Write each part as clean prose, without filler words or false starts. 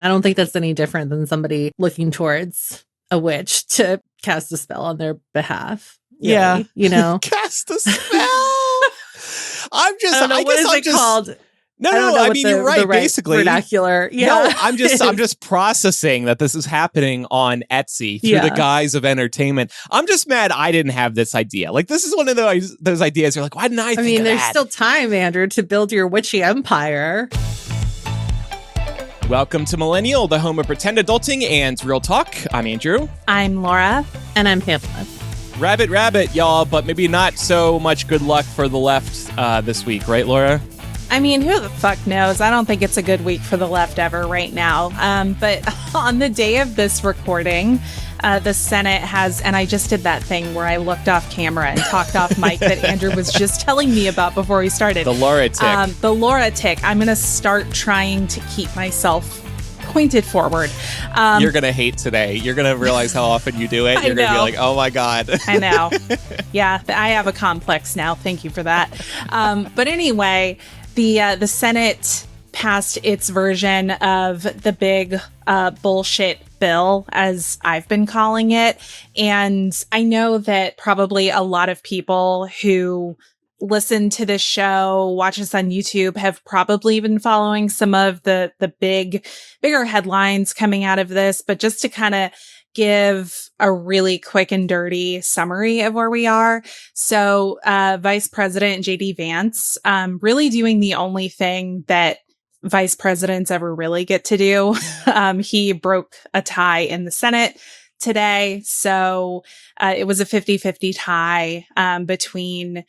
I don't think that's any different than somebody looking towards a witch to cast a spell on their behalf. Really, yeah. you know, Cast a spell. I don't know, what is it called? No, I mean, you're right. Basically, vernacular. Yeah. No, I'm just processing that this is happening on Etsy through the guise of entertainment. I'm just mad I didn't have this idea. Like, this is one of those ideas. You're like, why didn't I think of there's that? still time, Andrew, to build your witchy empire. Welcome to Millennial, the home of pretend adulting and real talk. I'm Andrew. I'm Laura. And I'm Pamela. Rabbit, y'all, but maybe not so much good luck for the left this week, right, Laura? I mean, who the fuck knows? I don't think it's a good week for the left ever right now. But on the day of this recording, the Senate has, and I just did that thing where I looked off camera and talked off mic that Andrew was just telling me about before we started. The Laura tick. The Laura tick. I'm going to start trying to keep myself pointed forward. You're going to hate today. You're going to realize how often you do it. You're going to be like, oh my God. I know. Yeah, I have a complex now. Thank you for that. But anyway, the Senate passed its version of the big bullshit bill, as I've been calling it. And I know that probably a lot of people who listen to this show, watch us on YouTube, have probably been following some of the bigger headlines coming out of this. But just to kind of give a really quick and dirty summary of where we are. So Vice President J.D. Vance really doing the only thing that vice presidents ever really get to do. He broke a tie in the Senate today. So it was a 50-50 tie between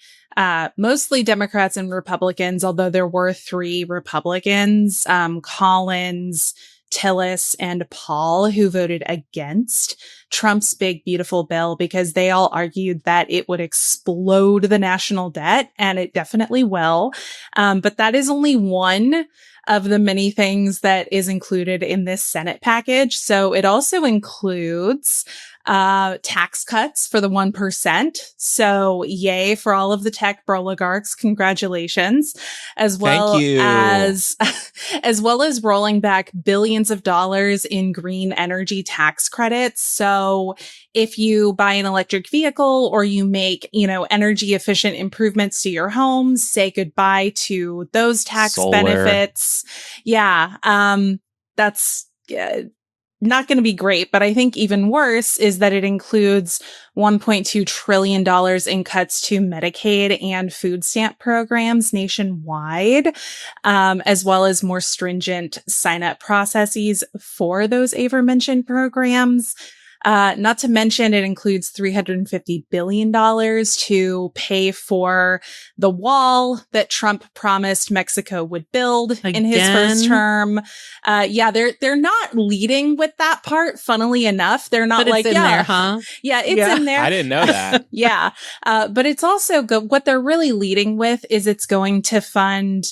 mostly Democrats and Republicans, although there were 3 Republicans, Collins, Tillis, and Paul, who voted against Trump's big, beautiful bill because they all argued that it would explode the national debt, and it definitely will. But that is only one of the many things that is included in this Senate package. So it also includes tax cuts for the 1%. So yay for all of the tech oligarchs. Congratulations. As well as rolling back billions of dollars in green energy tax credits. So if you buy an electric vehicle or you make, energy efficient improvements to your home, say goodbye to those tax benefits. Yeah. That's not going to be great, but I think even worse is that it includes $1.2 trillion in cuts to Medicaid and food stamp programs nationwide, as well as more stringent sign-up processes for those aforementioned programs. Not to mention, it includes $350 billion to pay for the wall that Trump promised Mexico would build in his first term. They're not leading with that part. Funnily enough, they're not in there, huh? Yeah, it's in there. I didn't know that. Yeah. But it's also what they're really leading with is it's going to fund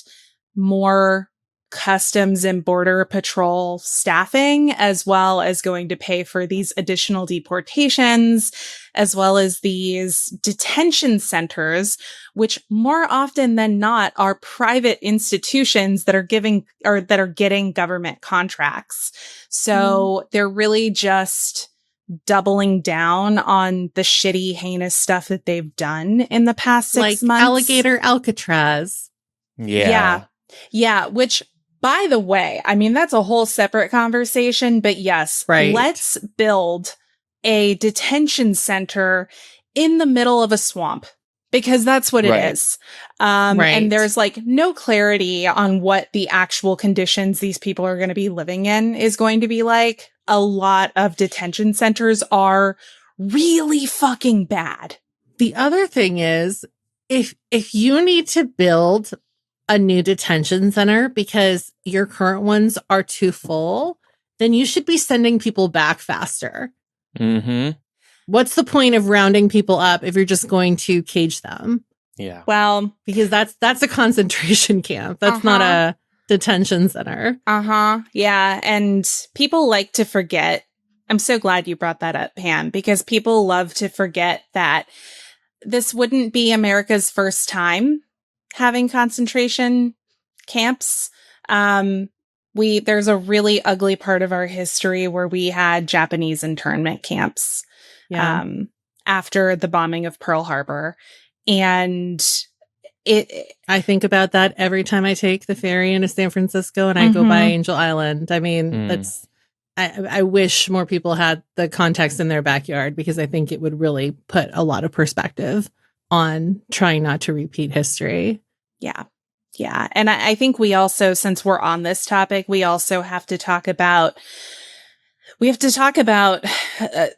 more Customs and Border Patrol staffing, as well as going to pay for these additional deportations, as well as these detention centers, which more often than not are private institutions that are getting government contracts. So they're really just doubling down on the shitty, heinous stuff that they've done in the past 6 months. Alligator Alcatraz. Yeah. Which, by the way, I mean, that's a whole separate conversation, but yes, let's build a detention center in the middle of a swamp, because that's what it is. And there's no clarity on what the actual conditions these people are going to be living in is going to be like. A lot of detention centers are really fucking bad. The other thing is, if you need to build a new detention center because your current ones are too full, then you should be sending people back faster. Mm-hmm. What's the point of rounding people up if you're just going to cage them? Yeah. Well, because that's a concentration camp. That's not a detention center. Yeah. And people like to forget. I'm so glad you brought that up, Pam, because people love to forget that this wouldn't be America's first time having concentration camps. There's a really ugly part of our history where we had Japanese internment camps after the bombing of Pearl Harbor. And I think about that every time I take the ferry into San Francisco and I go by Angel Island. I mean, I wish more people had the context in their backyard, because I think it would really put a lot of perspective on trying not to repeat history. Yeah. Yeah. And I think we also, since we're on this topic, we also have to talk about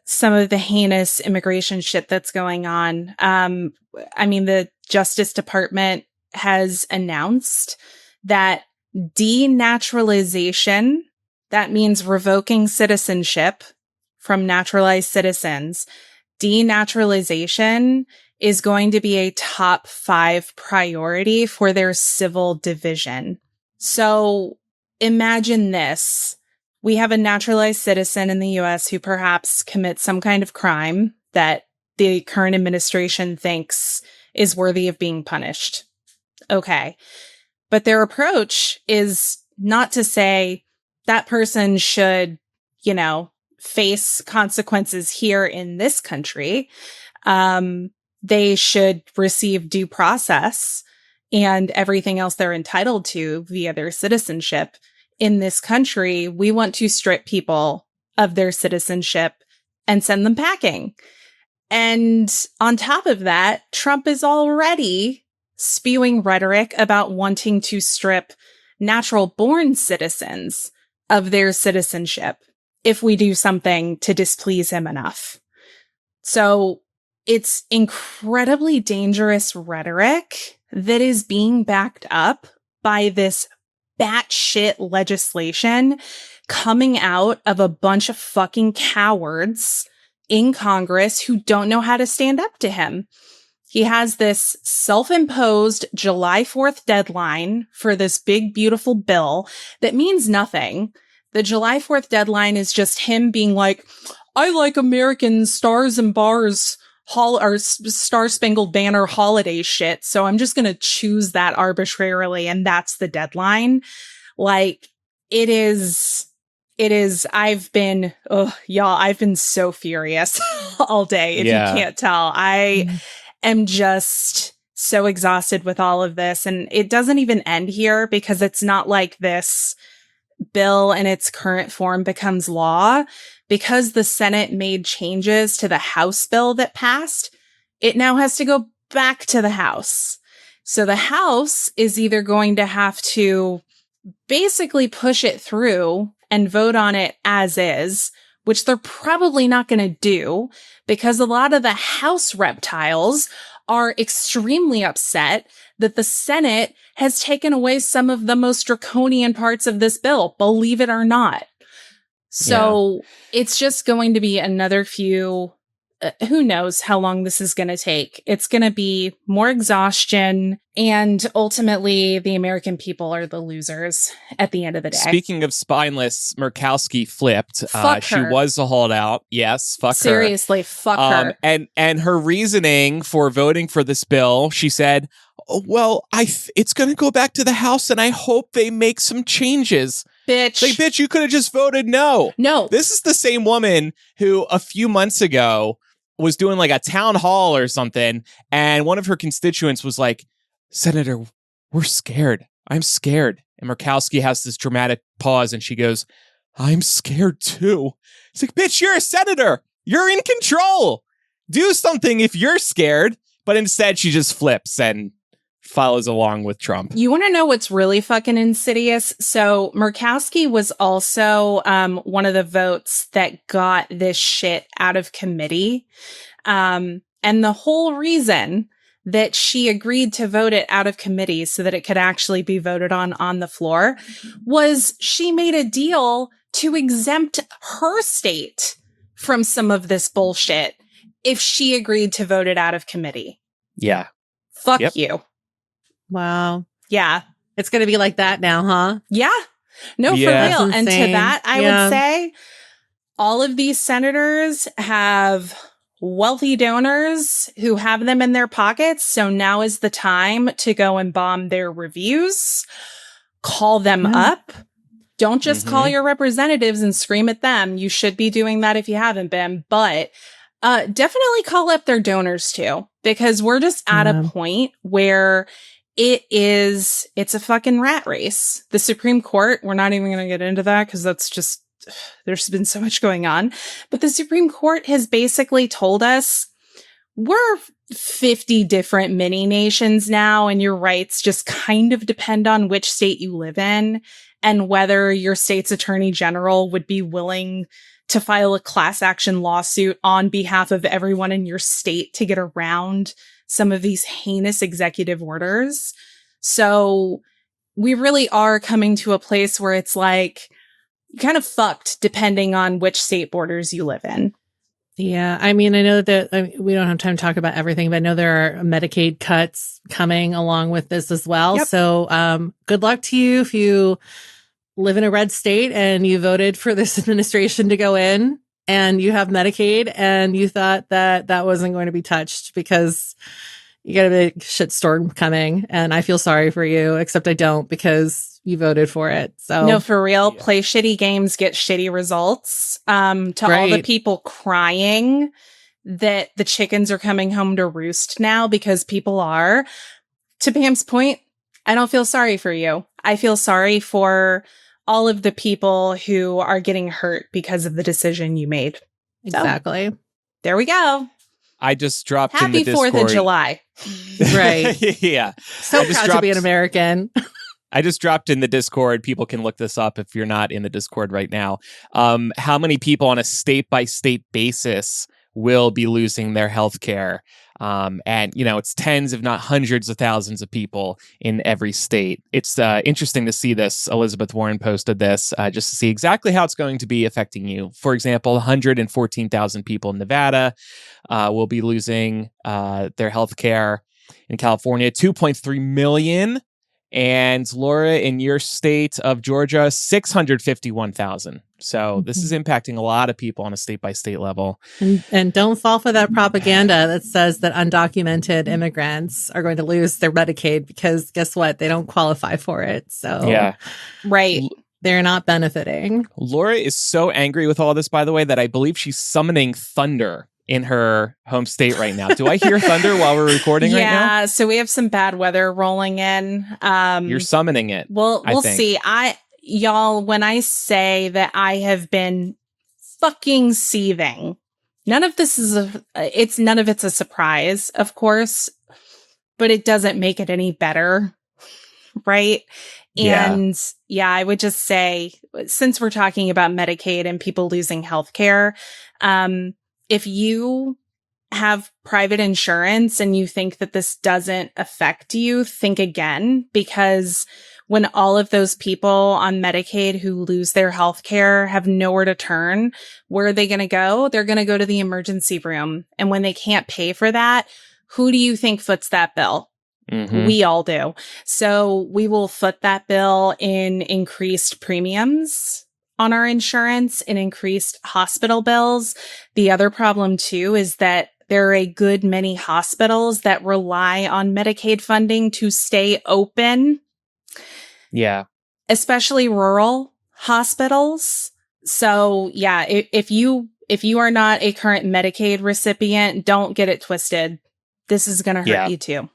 some of the heinous immigration shit that's going on. I mean, the Justice Department has announced that denaturalization, that means revoking citizenship from naturalized citizens, denaturalization is going to be a top 5 priority for their civil division. So imagine this. We have a naturalized citizen in the US who perhaps commits some kind of crime that the current administration thinks is worthy of being punished. Okay. But their approach is not to say that person should, face consequences here in this country. They should receive due process and everything else they're entitled to via their citizenship. In this country, we want to strip people of their citizenship and send them packing. And on top of that, Trump is already spewing rhetoric about wanting to strip natural-born citizens of their citizenship if we do something to displease him enough. So it's incredibly dangerous rhetoric that is being backed up by this batshit legislation coming out of a bunch of fucking cowards in Congress who don't know how to stand up to him. He has this self-imposed July 4th deadline for this big, beautiful bill that means nothing. The July 4th deadline is just him being like, I like American stars and bars or Star-Spangled Banner holiday shit, so I'm just going to choose that arbitrarily, and that's the deadline. Like, it is, I've been so furious all day, if you can't tell. I am just so exhausted with all of this, and it doesn't even end here, because it's not like this bill in its current form becomes law. Because the Senate made changes to the House bill that passed, it now has to go back to the House. So the House is either going to have to basically push it through and vote on it as is, which they're probably not going to do, because a lot of the House reptiles are extremely upset that the Senate has taken away some of the most draconian parts of this bill, believe it or not. So it's just going to be another few, who knows how long this is going to take. It's going to be more exhaustion, and ultimately the American people are the losers at the end of the day. Speaking of spineless, Murkowski flipped. She was a holdout. Yes, fuck Seriously, her. Fuck her. And her reasoning for voting for this bill, she said, well, it's going to go back to the House, and I hope they make some changes. Bitch. Like, bitch, you could have just voted no. No. This is the same woman who a few months ago was doing like a town hall or something, and one of her constituents was like, Senator, we're scared. I'm scared. And Murkowski has this dramatic pause, and she goes, I'm scared too. It's like, bitch, you're a senator. You're in control. Do something if you're scared. But instead, she just flips and follows along with Trump. You want to know what's really fucking insidious? So Murkowski was also one of the votes that got this shit out of committee. And the whole reason that she agreed to vote it out of committee so that it could actually be voted on the floor was she made a deal to exempt her state from some of this bullshit if she agreed to vote it out of committee. Yeah. Fuck you. Wow. Yeah. It's going to be like that now, huh? Yeah. No, for real. And to that, I would say all of these senators have wealthy donors who have them in their pockets. So now is the time to go and bomb their reviews, call them up, Don't just call your representatives and scream at them. You should be doing that if you haven't been, but definitely call up their donors too, because we're just at a point where it's a fucking rat race. The Supreme Court, we're not even going to get into that because that's just, there's been so much going on. But the Supreme Court has basically told us we're 50 different mini nations now, and your rights just kind of depend on which state you live in and whether your state's attorney general would be willing to file a class action lawsuit on behalf of everyone in your state to get around some of these heinous executive orders. So we really are coming to a place where it's like kind of fucked depending on which state borders you live in. Yeah, I mean, I know that we don't have time to talk about everything, but I know there are Medicaid cuts coming along with this as well. Yep. So good luck to you if you live in a red state and you voted for this administration to go in and you have Medicaid and you thought that that wasn't going to be touched, because you got a big shitstorm coming. And I feel sorry for you, except I don't, because you voted for it. So no, for real, play shitty games, get shitty results. To all the people crying that the chickens are coming home to roost now, because people are, to Pam's point, I don't feel sorry for you. I feel sorry for all of the people who are getting hurt because of the decision you made. Exactly. So, there we go. I just dropped in Happy the Discord. 4th of July. Right. Yeah. So proud to be an American. I just dropped in the Discord. People can look this up if you're not in the Discord right now. How many people on a state-by-state basis will be losing their health care? And, you know, it's tens, if not hundreds of thousands of people in every state. It's interesting to see this. Elizabeth Warren posted this just to see exactly how it's going to be affecting you. For example, 114,000 people in Nevada will be losing their health care. In California, 2.3 million. And Laura, in your state of Georgia, 651,000. So this is impacting a lot of people on a state-by-state level. And don't fall for that propaganda that says that undocumented immigrants are going to lose their Medicaid, because guess what? They don't qualify for it. So yeah, right. They're not benefiting. Laura is so angry with all this, by the way, that I believe she's summoning thunder in her home state right now. Do I hear thunder while we're recording right now? Yeah, so we have some bad weather rolling in. You're summoning it. Well, we'll see. Y'all, when I say that I have been fucking seething, none of it's a surprise, of course, but it doesn't make it any better, right? And yeah, I would just say, since we're talking about Medicaid and people losing healthcare, if you have private insurance and you think that this doesn't affect you, think again, because when all of those people on Medicaid who lose their health care have nowhere to turn, where are they going to go? They're going to go to the emergency room. And when they can't pay for that, who do you think foots that bill? Mm-hmm. We all do. So we will foot that bill in increased premiums on our insurance and increased hospital bills. The other problem too is that there are a good many hospitals that rely on Medicaid funding to stay open. Yeah. Especially rural hospitals. So yeah, if you are not a current Medicaid recipient, don't get it twisted. This is going to hurt you too.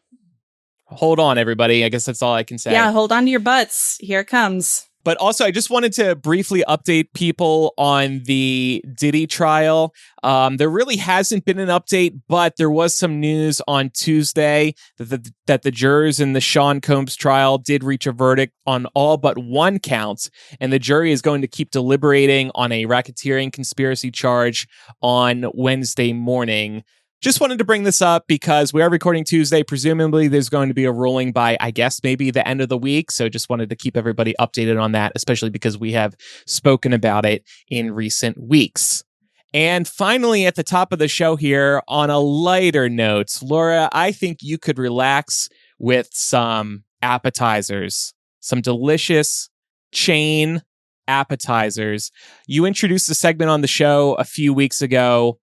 Hold on, everybody. I guess that's all I can say. Yeah, hold on to your butts. Here it comes. But also, I just wanted to briefly update people on the Diddy trial. There really hasn't been an update, but there was some news on Tuesday that the jurors in the Sean Combs trial did reach a verdict on all but one count, and the jury is going to keep deliberating on a racketeering conspiracy charge on Wednesday morning. Just wanted to bring this up because we are recording Tuesday. Presumably, there's going to be a ruling by, I guess, maybe the end of the week. So just wanted to keep everybody updated on that, especially because we have spoken about it in recent weeks. And finally, at the top of the show here, on a lighter note, Laura, I think you could relax with some appetizers, some delicious chain appetizers. You introduced a segment on the show a few weeks ago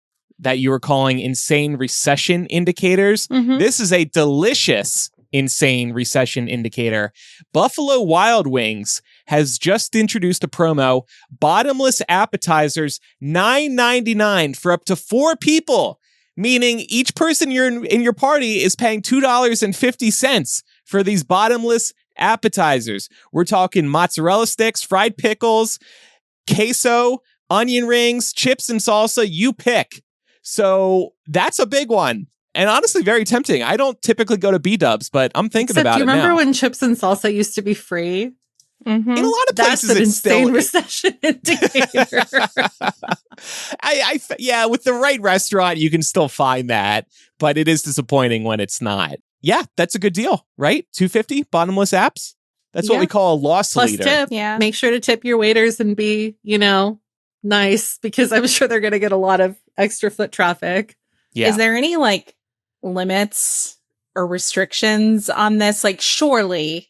that you were calling insane recession indicators. Mm-hmm. This is a delicious insane recession indicator. Buffalo Wild Wings has just introduced a promo, bottomless appetizers, $9.99 for up to 4 people, meaning each person in your party is paying $2.50 for these bottomless appetizers. We're talking mozzarella sticks, fried pickles, queso, onion rings, chips and salsa, you pick. So that's a big one. And honestly, very tempting. I don't typically go to B-dubs, but I'm thinking about it now. Do you remember when chips and salsa used to be free? Mm-hmm. In a lot of places, that's an it's insane still recession indicator. Yeah, with the right restaurant, you can still find that, but it is disappointing when it's not. Yeah, that's a good deal, right? $2.50 bottomless apps. That's what we call a loss Plus leader. tip. Yeah. Make sure to tip your waiters and be, nice, because I'm sure they're going to get a lot of extra foot traffic. Yeah. Is there any limits or restrictions on this? Like, surely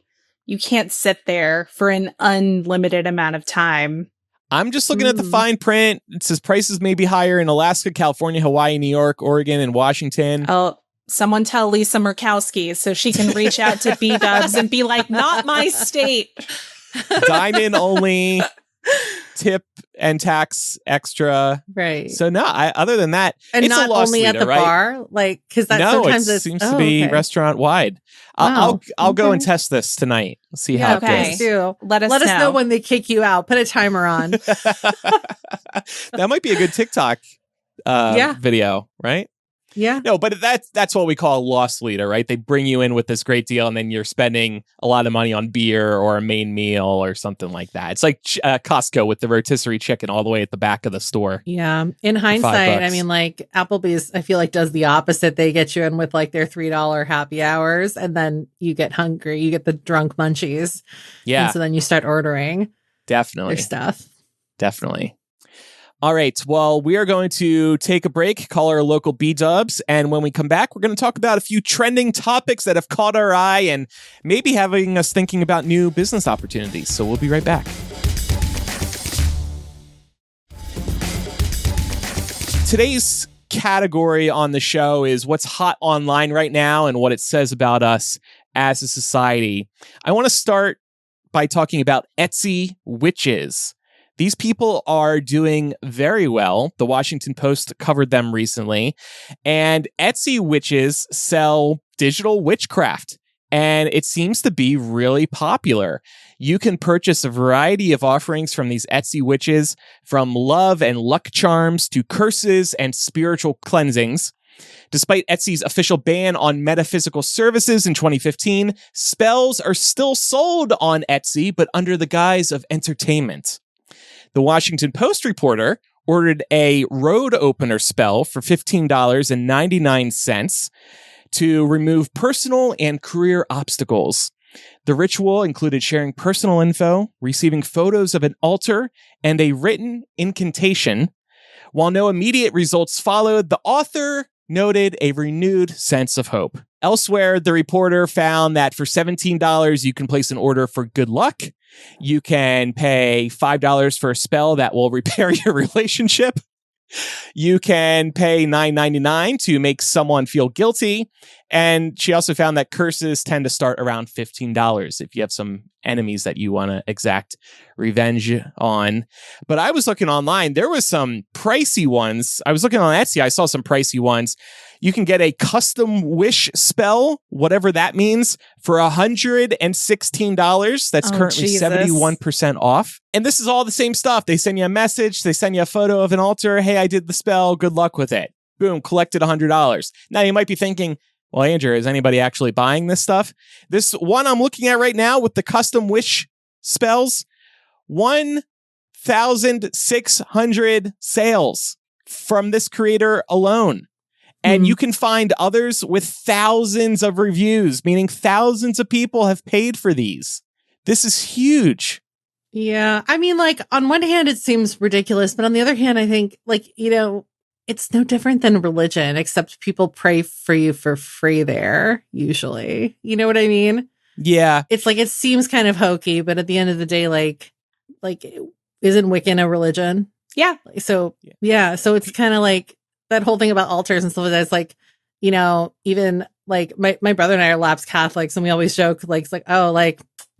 you can't sit there for an unlimited amount of time. I'm just looking at the fine print. It says prices may be higher in Alaska, California, Hawaii, New York, Oregon, and Washington. Oh, someone tell Lisa Murkowski so she can reach out to B-dubs and be like, not my state. Dine-in only, tip and tax extra. Right. So no, other than that, and it's not a loss only leader, at the right? bar, because that no, sometimes it seems to be restaurant wide. I'll go and test this tonight. See how it okay. goes. Do. Let us know when they kick you out. Put a timer on. That might be a good TikTok video, right? Yeah. No, but that's what we call a loss leader, right? They bring you in with this great deal, and then you're spending a lot of money on beer or a main meal or something like that. It's like Costco with the rotisserie chicken all the way at the back of the store. Yeah. In hindsight, I mean, Applebee's, I feel like does the opposite. They get you in with their $3 happy hours, and then you get hungry. You get the drunk munchies. Yeah. And so then you start ordering Definitely. their stuff. Definitely. All right. Well, we are going to take a break, call our local B-dubs, and when we come back, we're going to talk about a few trending topics that have caught our eye and maybe having us thinking about new business opportunities. So we'll be right back. Today's category on the show is what's hot online right now and what it says about us as a society. I want to start by talking about Etsy witches. These people are doing very well. The Washington Post covered them recently. And Etsy witches sell digital witchcraft, and it seems to be really popular. You can purchase a variety of offerings from these Etsy witches, from love and luck charms to curses and spiritual cleansings. Despite Etsy's official ban on metaphysical services in 2015, spells are still sold on Etsy, but under the guise of entertainment. The Washington Post reporter ordered a road opener spell for $15.99 to remove personal and career obstacles. The ritual included sharing personal info, receiving photos of an altar, and a written incantation. While no immediate results followed, the author noted a renewed sense of hope. Elsewhere, the reporter found that for $17, you can place an order for good luck. You can pay $5 for a spell that will repair your relationship. You can pay $9.99 to make someone feel guilty. And she also found that curses tend to start around $15 if you have some enemies that you want to exact revenge on. But I was looking online. There was some pricey ones. I was looking on Etsy. I saw some pricey ones. You can get a custom wish spell, whatever that means, for $116. That's currently 71% off. And this is all the same stuff. They send you a message. They send you a photo of an altar. Hey, I did the spell. Good luck with it. Boom, collected $100. Now you might be thinking, well, Andrew, is anybody actually buying this stuff? This one I'm looking at right now with the custom wish spells, 1,600 sales from this creator alone. And you can find others with thousands of reviews, meaning thousands of people have paid for these. This is huge. Yeah. I mean, on one hand, it seems ridiculous, but on the other hand, I think, it's no different than religion, except people pray for you for free there, usually. You know what I mean? Yeah. It's it seems kind of hokey, but at the end of the day, isn't Wiccan a religion? Yeah. So, yeah. So it's kind of that whole thing about altars and stuff like that. It's even my brother and I are lapsed Catholics, and we always joke,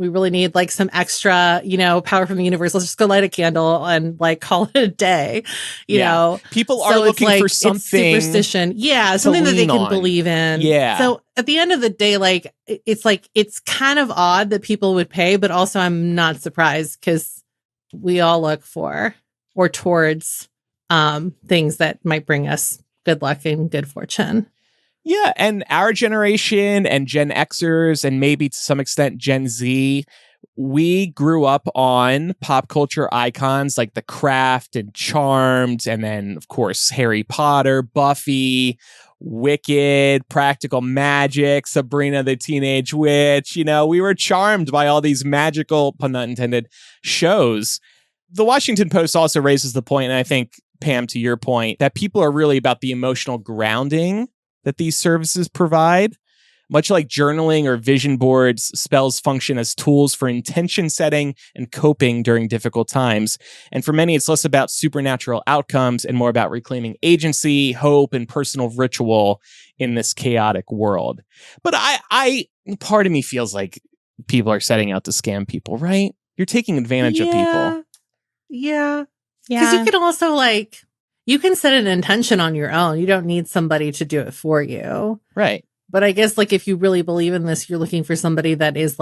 we really need like some extra, power from the universe. Let's just go light a candle and like call it a day, you know. People are So looking it's like, for it's something. superstition. Yeah. Something that they lean can on. believe in. Yeah. So at the end of the day, like, it's kind of odd that people would pay, but also I'm not surprised because we all look for or towards things that might bring us good luck and good fortune. Yeah, and our generation and Gen Xers and maybe to some extent Gen Z, we grew up on pop culture icons like The Craft and Charmed, and then, of course, Harry Potter, Buffy, Wicked, Practical Magic, Sabrina the Teenage Witch. We were charmed by all these magical, pun not intended, shows. The Washington Post also raises the point, and I think, Pam, to your point, that people are really about the emotional grounding that these services provide. Much like journaling or vision boards, spells function as tools for intention setting and coping during difficult times. And for many, it's less about supernatural outcomes and more about reclaiming agency, hope, and personal ritual in this chaotic world. But I part of me feels like people are setting out to scam people, right? You're taking advantage of people. Yeah. Because you can also you can set an intention on your own. You don't need somebody to do it for you. Right. But I guess if you really believe in this, you're looking for somebody that is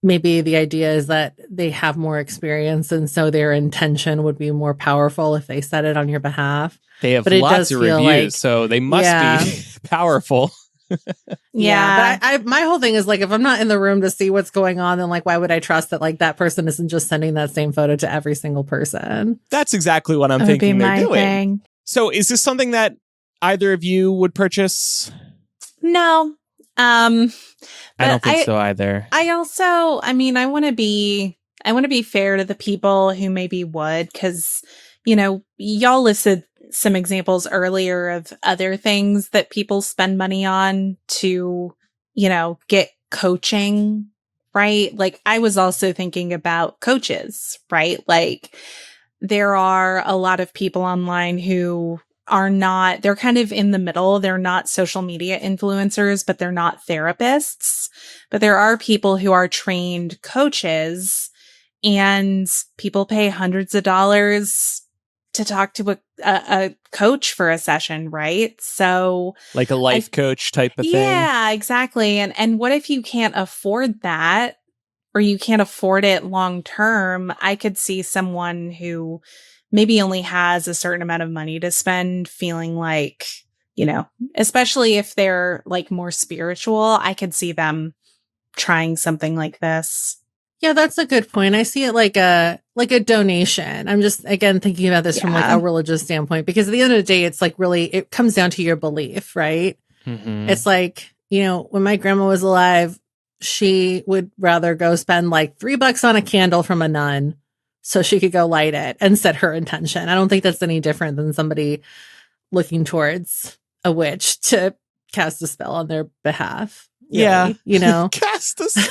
maybe the idea is that they have more experience. And so their intention would be more powerful if they said it on your behalf. They have lots of reviews, so they must be powerful. But my whole thing is if I'm not in the room to see what's going on, then why would I trust that that person isn't just sending that same photo to every single person? That's exactly what I'm thinking they're doing. So is this something that either of you would purchase? No. I don't think so either. I also, I want to be fair to the people who maybe would, because, y'all listed some examples earlier of other things that people spend money on to, get coaching, right? I was also thinking about coaches, right? There are a lot of people online who they're kind of in the middle. They're not social media influencers, but they're not therapists. But there are people who are trained coaches, and people pay hundreds of dollars to talk to a coach for a session, right? So like a life coach type of thing. Yeah, exactly. And what if you can't afford that, or you can't afford it long term? I could see someone who maybe only has a certain amount of money to spend feeling especially if they're more spiritual, I could see them trying something like this. Yeah, that's a good point. I see it like a donation. I'm just, again, thinking about this from a religious standpoint, because at the end of the day, it's really, it comes down to your belief, right? Mm-hmm. It's when my grandma was alive, she would rather go spend $3 on a candle from a nun so she could go light it and set her intention. I don't think that's any different than somebody looking towards a witch to cast a spell on their behalf. Really, Yeah. Cast a spell.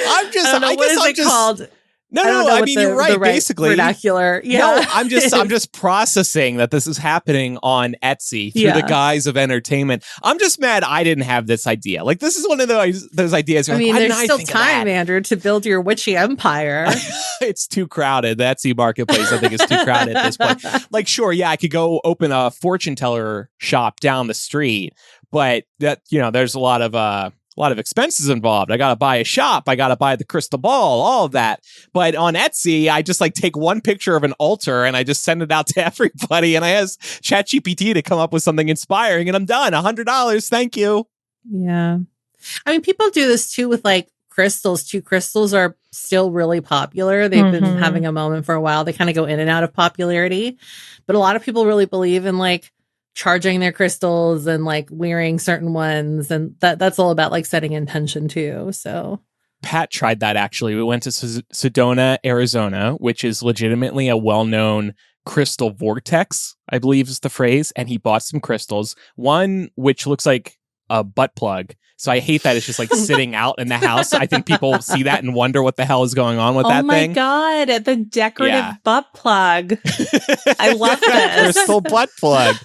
I guess I'm called? No, I mean, you're right, basically. Vernacular. Yeah. No, I'm just processing that this is happening on Etsy through the guise of entertainment. I'm just mad I didn't have this idea. This is one of those ideas. There's still time, Andrew, to build your witchy empire. It's too crowded. The Etsy marketplace, I think, is too crowded at this point. Sure, I could go open a fortune teller shop down the street, but that, there's a lot of expenses involved. I got to buy a shop. I got to buy the crystal ball, all of that. But on Etsy, I just take one picture of an altar and I just send it out to everybody. And I ask ChatGPT to come up with something inspiring and I'm done. $100. Thank you. Yeah. People do this too with crystals too. Crystals are still really popular. They've been having a moment for a while. They kind of go in and out of popularity, but a lot of people really believe in charging their crystals and wearing certain ones, and that's all about setting intention too. So Pat tried that, actually. We went to Sedona, Arizona, which is legitimately a well-known crystal vortex, I believe is the phrase, and he bought some crystals, one which looks like a butt plug. So I hate that it's just sitting out in the house. I think people see that and wonder what the hell is going on with that thing. Oh my God, the decorative butt plug. I love this. Crystal butt plug.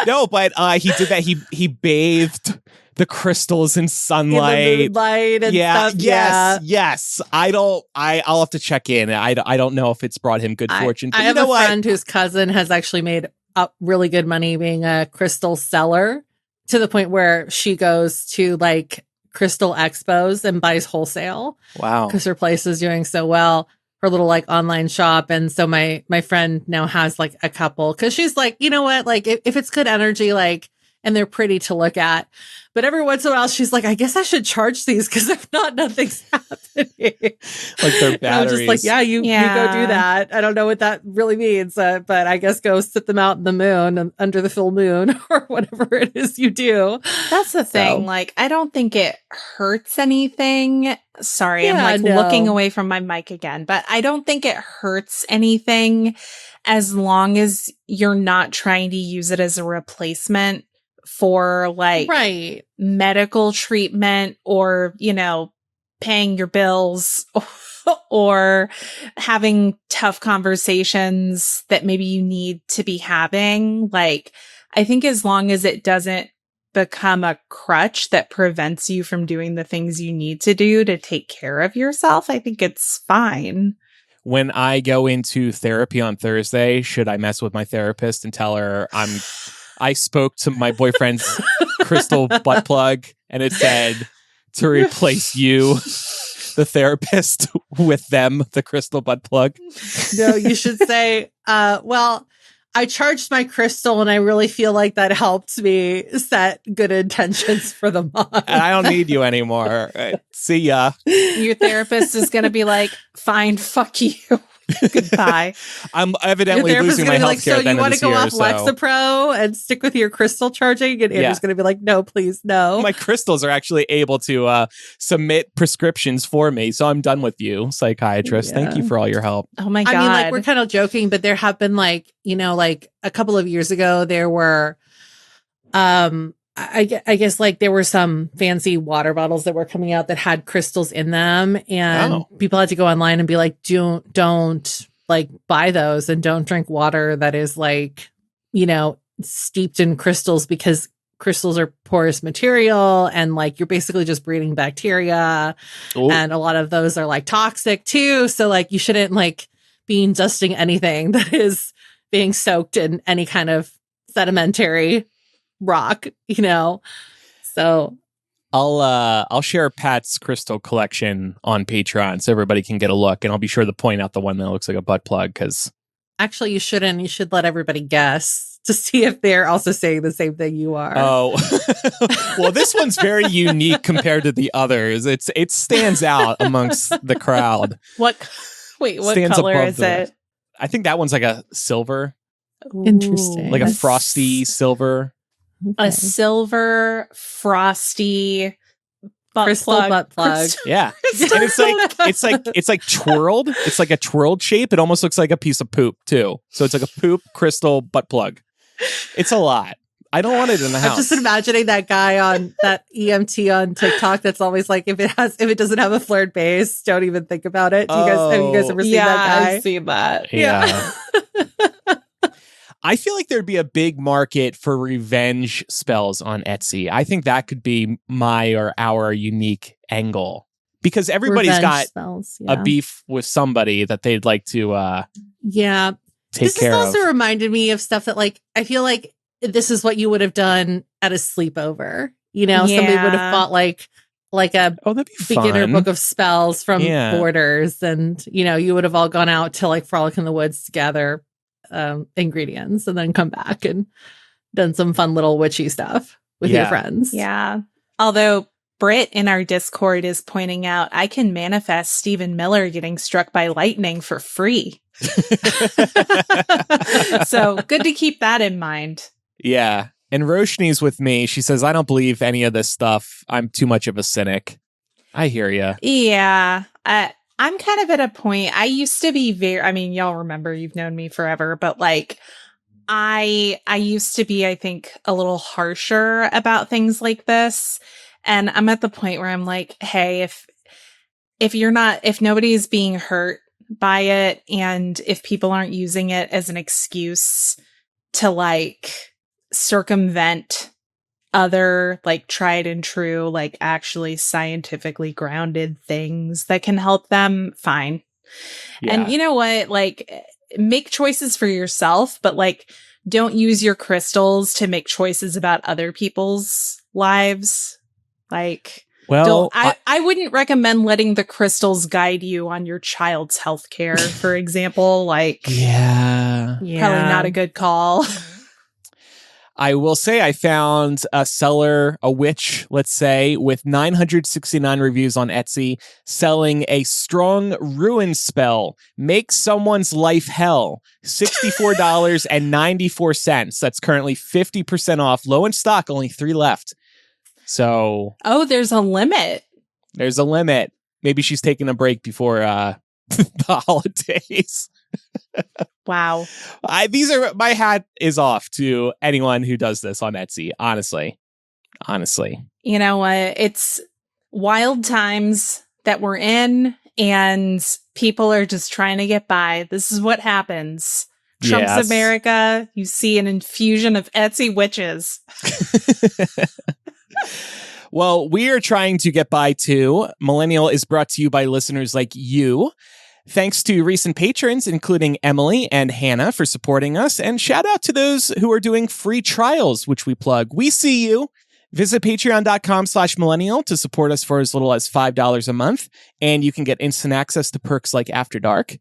No, but he did that. He bathed the crystals in In the sunlight. moonlight and Yeah, stuff. yes. I'll have to check in. I don't know if it's brought him good fortune. But I have a friend whose cousin has actually made up really good money being a crystal seller, to the point where she goes to like crystal expos and buys wholesale. Wow. Because her place is doing so well, her little like online shop. And so my friend now has like a couple, because she's like, you know what, like if it's good energy, like, and they're pretty to look at. But every once in a while, she's like, I guess I should charge these, because if not, nothing's happening. Like their batteries. I'm just like, you go do that. I don't know what that really means, but I guess go sit them out in the moon and under the full moon or whatever it is you do. That's the thing. Like, I don't think it hurts anything. Sorry, I'm looking away from my mic again, but I don't think it hurts anything as long as you're not trying to use it as a replacement for like medical treatment or, paying your bills or having tough conversations that maybe you need to be having. Like, I think as long as it doesn't become a crutch that prevents you from doing the things you need to do to take care of yourself, I think it's fine. When I go into therapy on Thursday, should I mess with my therapist and tell her I spoke to my boyfriend's crystal butt plug and it said to replace you, the therapist, with them, the crystal butt plug? No, you should say, well, I charged my crystal and I really feel like that helped me set good intentions for the month. And I don't need you anymore. See ya. Your therapist is going to be like, fine, fuck you. Goodbye. I'm evidently losing my health care. So you want to go off Lexapro and stick with your crystal charging? And Andrew's going to be like, no, please, no. My crystals are actually able to submit prescriptions for me. So I'm done with you, psychiatrist. Thank you for all your help. Oh my God. I mean, like, we're kind of joking, but there have been like, like a couple of years ago, there were, I guess like there were some fancy water bottles that were coming out that had crystals in them, and people had to go online and be like, don't like buy those, and don't drink water that is like, steeped in crystals, because crystals are porous material and like you're basically just breeding bacteria. Ooh. And a lot of those are like toxic too. So like you shouldn't like be ingesting anything that is being soaked in any kind of sedimentary rock, so I'll share Pat's crystal collection on Patreon so everybody can get a look, and I'll be sure to point out the one that looks like a butt plug, because actually you shouldn't. You should let everybody guess to see if they're also saying the same thing you are. Oh, well, this one's very unique compared to the others. It stands out amongst the crowd. What color is it? I think that one's like a silver. Interesting. Like a frosty silver. Okay. A silver frosty butt plug. Yeah. And it's like twirled. It's like a twirled shape. It almost looks like a piece of poop too. So it's like a poop crystal butt plug. It's a lot. I don't want it in the house. I'm just imagining that guy on that EMT on TikTok that's always like, if it doesn't have a flared base, don't even think about it. Have you guys ever seen that guy? I've seen that. Yeah. I feel like there'd be a big market for revenge spells on Etsy. I think that could be my or our unique angle, because everybody's revenge got spells, a beef with somebody that they'd like to take care of. This also reminded me of stuff that like I feel like this is what you would have done at a sleepover. Somebody would have bought like a beginner book of spells from Borders, and you would have all gone out to like frolic in the woods together. Ingredients, and then come back and done some fun little witchy stuff with your friends. Yeah. Although Britt in our Discord is pointing out, I can manifest Stephen Miller getting struck by lightning for free. So good to keep that in mind. Yeah. And Roshni's with me. She says, I don't believe any of this stuff. I'm too much of a cynic. I hear you. Yeah. I'm kind of at a point, I used to be y'all remember, you've known me forever, but like, I used to be, I think, a little harsher about things like this. And I'm at the point where I'm like, hey, if nobody's being hurt by it, and if people aren't using it as an excuse to like circumvent other like tried and true, like actually scientifically grounded things that can help them, fine. Yeah. And you know what? Like, make choices for yourself, but like, don't use your crystals to make choices about other people's lives. Like, Well, I wouldn't recommend letting the crystals guide you on your child's health care, for example. Like, yeah. probably not a good call. I will say I found a seller, a witch, let's say, with 969 reviews on Etsy, selling a strong ruin spell. Make someone's life hell. $64.94. That's currently 50% off. Low in stock, only 3 left. So. Oh, there's a limit. There's a limit. Maybe she's taking a break before the holidays. Wow. My hat is off to anyone who does this on Etsy, honestly. You know what? It's wild times that we're in, and people are just trying to get by. This is what happens. Trump's Yes. America, you see an infusion of Etsy witches. Well, we are trying to get by too. Millennial is brought to you by listeners like you. Thanks to recent patrons, including Emily and Hannah, for supporting us. And shout out to those who are doing free trials, which we plug. We see you. Visit patreon.com/millennial to support us for as little as $5 a month. And you can get instant access to perks like After Dark.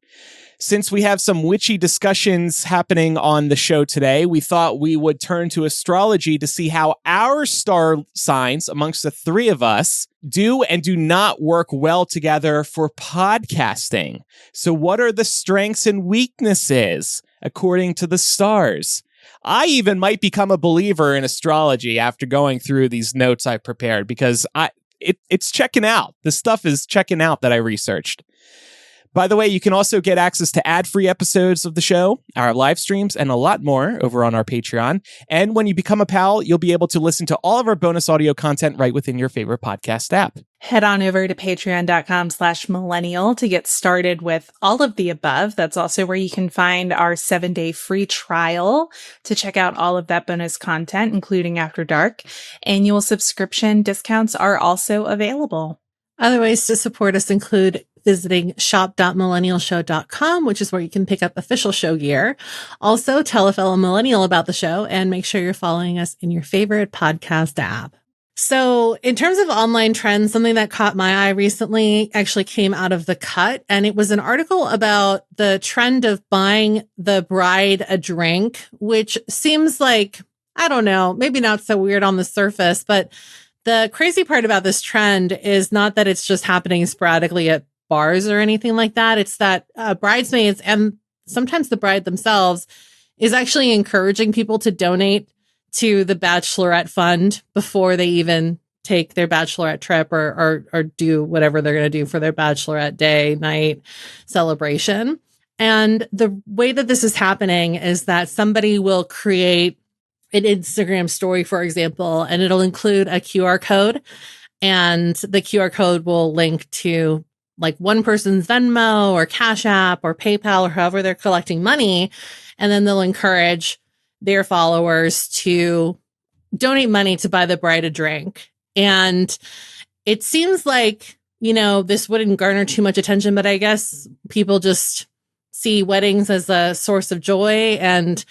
Since we have some witchy discussions happening on the show today, we thought we would turn to astrology to see how our star signs amongst the 3 of us do and do not work well together for podcasting. So what are the strengths and weaknesses according to the stars? I even might become a believer in astrology after going through these notes I prepared, because it's checking out. The stuff is checking out that I researched. By the way, you can also get access to ad-free episodes of the show, our live streams, and a lot more over on our Patreon. And when you become a pal, you'll be able to listen to all of our bonus audio content right within your favorite podcast app. Head on over to patreon.com/millennial to get started with all of the above. That's also where you can find our 7-day free trial to check out all of that bonus content, including After Dark. Annual subscription discounts are also available. Other ways to support us include visiting shop.millennialshow.com, which is where you can pick up official show gear. Also, tell a fellow millennial about the show and make sure you're following us in your favorite podcast app. So in terms of online trends, something that caught my eye recently actually came out of The Cut, and it was an article about the trend of buying the bride a drink, which seems like, I don't know, maybe not so weird on the surface, but the crazy part about this trend is not that it's just happening sporadically at bars or anything like that. It's that bridesmaids and sometimes the bride themselves is actually encouraging people to donate to the bachelorette fund before they even take their bachelorette trip or do whatever they're going to do for their bachelorette day, night celebration. And the way that this is happening is that somebody will create an Instagram story, for example, and it'll include a QR code, and the QR code will link to like one person's Venmo or Cash App or PayPal or however they're collecting money. And then they'll encourage their followers to donate money to buy the bride a drink. And it seems like, you know, this wouldn't garner too much attention, but I guess people just see weddings as a source of joy, and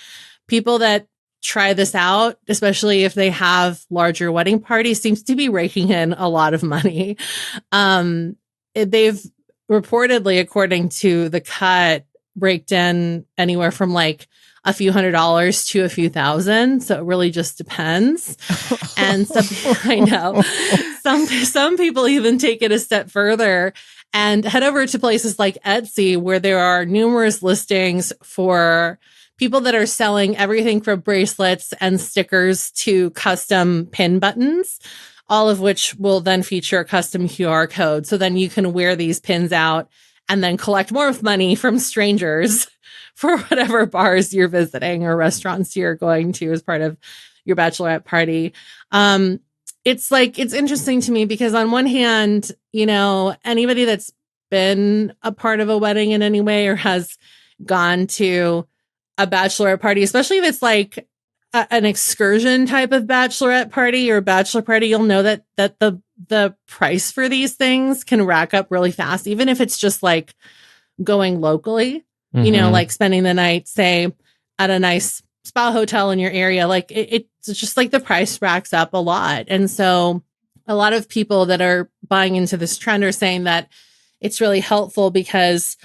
people that try this out, especially if they have larger wedding parties, seems to be raking in a lot of money. They've reportedly, according to The Cut, raked in anywhere from like a few $100s to a few thousand. So it really just depends. And I know some people even take it a step further and head over to places like Etsy, where there are numerous listings for people that are selling everything from bracelets and stickers to custom pin buttons, all of which will then feature a custom QR code. So then you can wear these pins out and then collect more money from strangers for whatever bars you're visiting or restaurants you're going to as part of your bachelorette party. It's interesting to me because on one hand, you know, anybody that's been a part of a wedding in any way or has gone to a bachelorette party, especially if it's like an excursion type of bachelorette party or bachelor party, you'll know that the price for these things can rack up really fast, even if it's just like going locally, you know, like spending the night, say, at a nice spa hotel in your area. Like it's just like the price racks up a lot. And so a lot of people that are buying into this trend are saying that it's really helpful because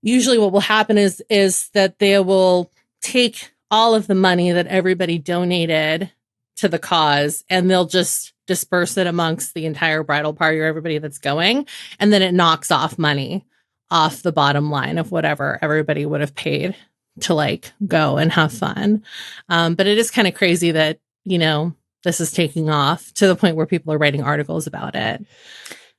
usually what will happen is that they will take all of the money that everybody donated to the cause and they'll just disperse it amongst the entire bridal party or everybody that's going. And then it knocks off money off the bottom line of whatever everybody would have paid to like go and have fun. But it is kind of crazy that, you know, this is taking off to the point where people are writing articles about it.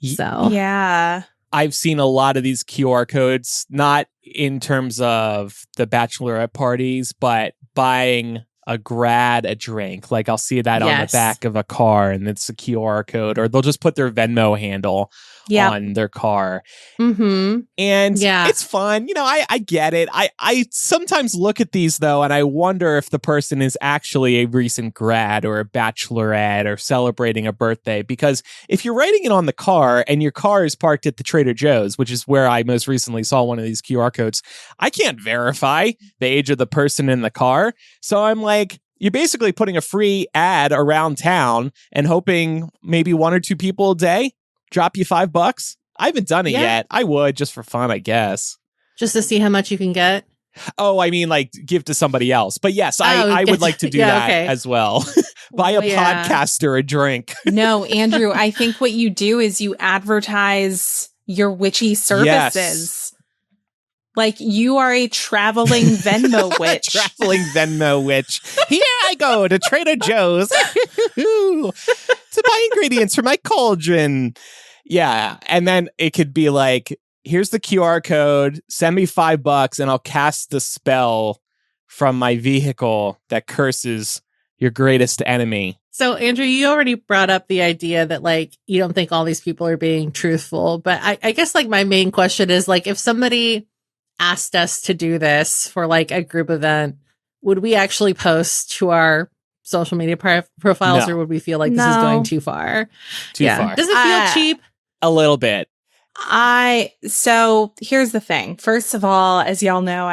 So, yeah. I've seen a lot of these QR codes, not in terms of the bachelorette parties, but buying a grad a drink. Like I'll see that on the back of a car and it's a QR code, or they'll just put their Venmo handle on their car. And it's fun. You know, I get it. I sometimes look at these though, and I wonder if the person is actually a recent grad or a bachelorette or celebrating a birthday. Because if you're writing it on the car and your car is parked at the Trader Joe's, which is where I most recently saw one of these QR codes, I can't verify the age of the person in the car. So I'm like, you're basically putting a free ad around town and hoping maybe one or two people a day drop you $5. I haven't done it yet. I would, just for fun, I guess. Just to see how much you can get? Oh, I mean, like, give to somebody else. But yes, I would like to do that as well. Buy a podcaster a drink. No, Andrew, I think what you do is you advertise your witchy services. Like, you are a traveling Venmo witch. Traveling Venmo witch. Here I go to Trader Joe's to buy ingredients for my cauldron. Yeah. And then it could be like, here's the QR code, send me $5 and I'll cast the spell from my vehicle that curses your greatest enemy. So, Andrew, you already brought up the idea that, like, you don't think all these people are being truthful. But I guess, like, my main question is, like, if somebody asked us to do this for, like, a group event, would we actually post to our social media profiles, or would we feel like this is going too far? Too far. Does it feel cheap? A little bit. So here's the thing. First of all, as y'all know,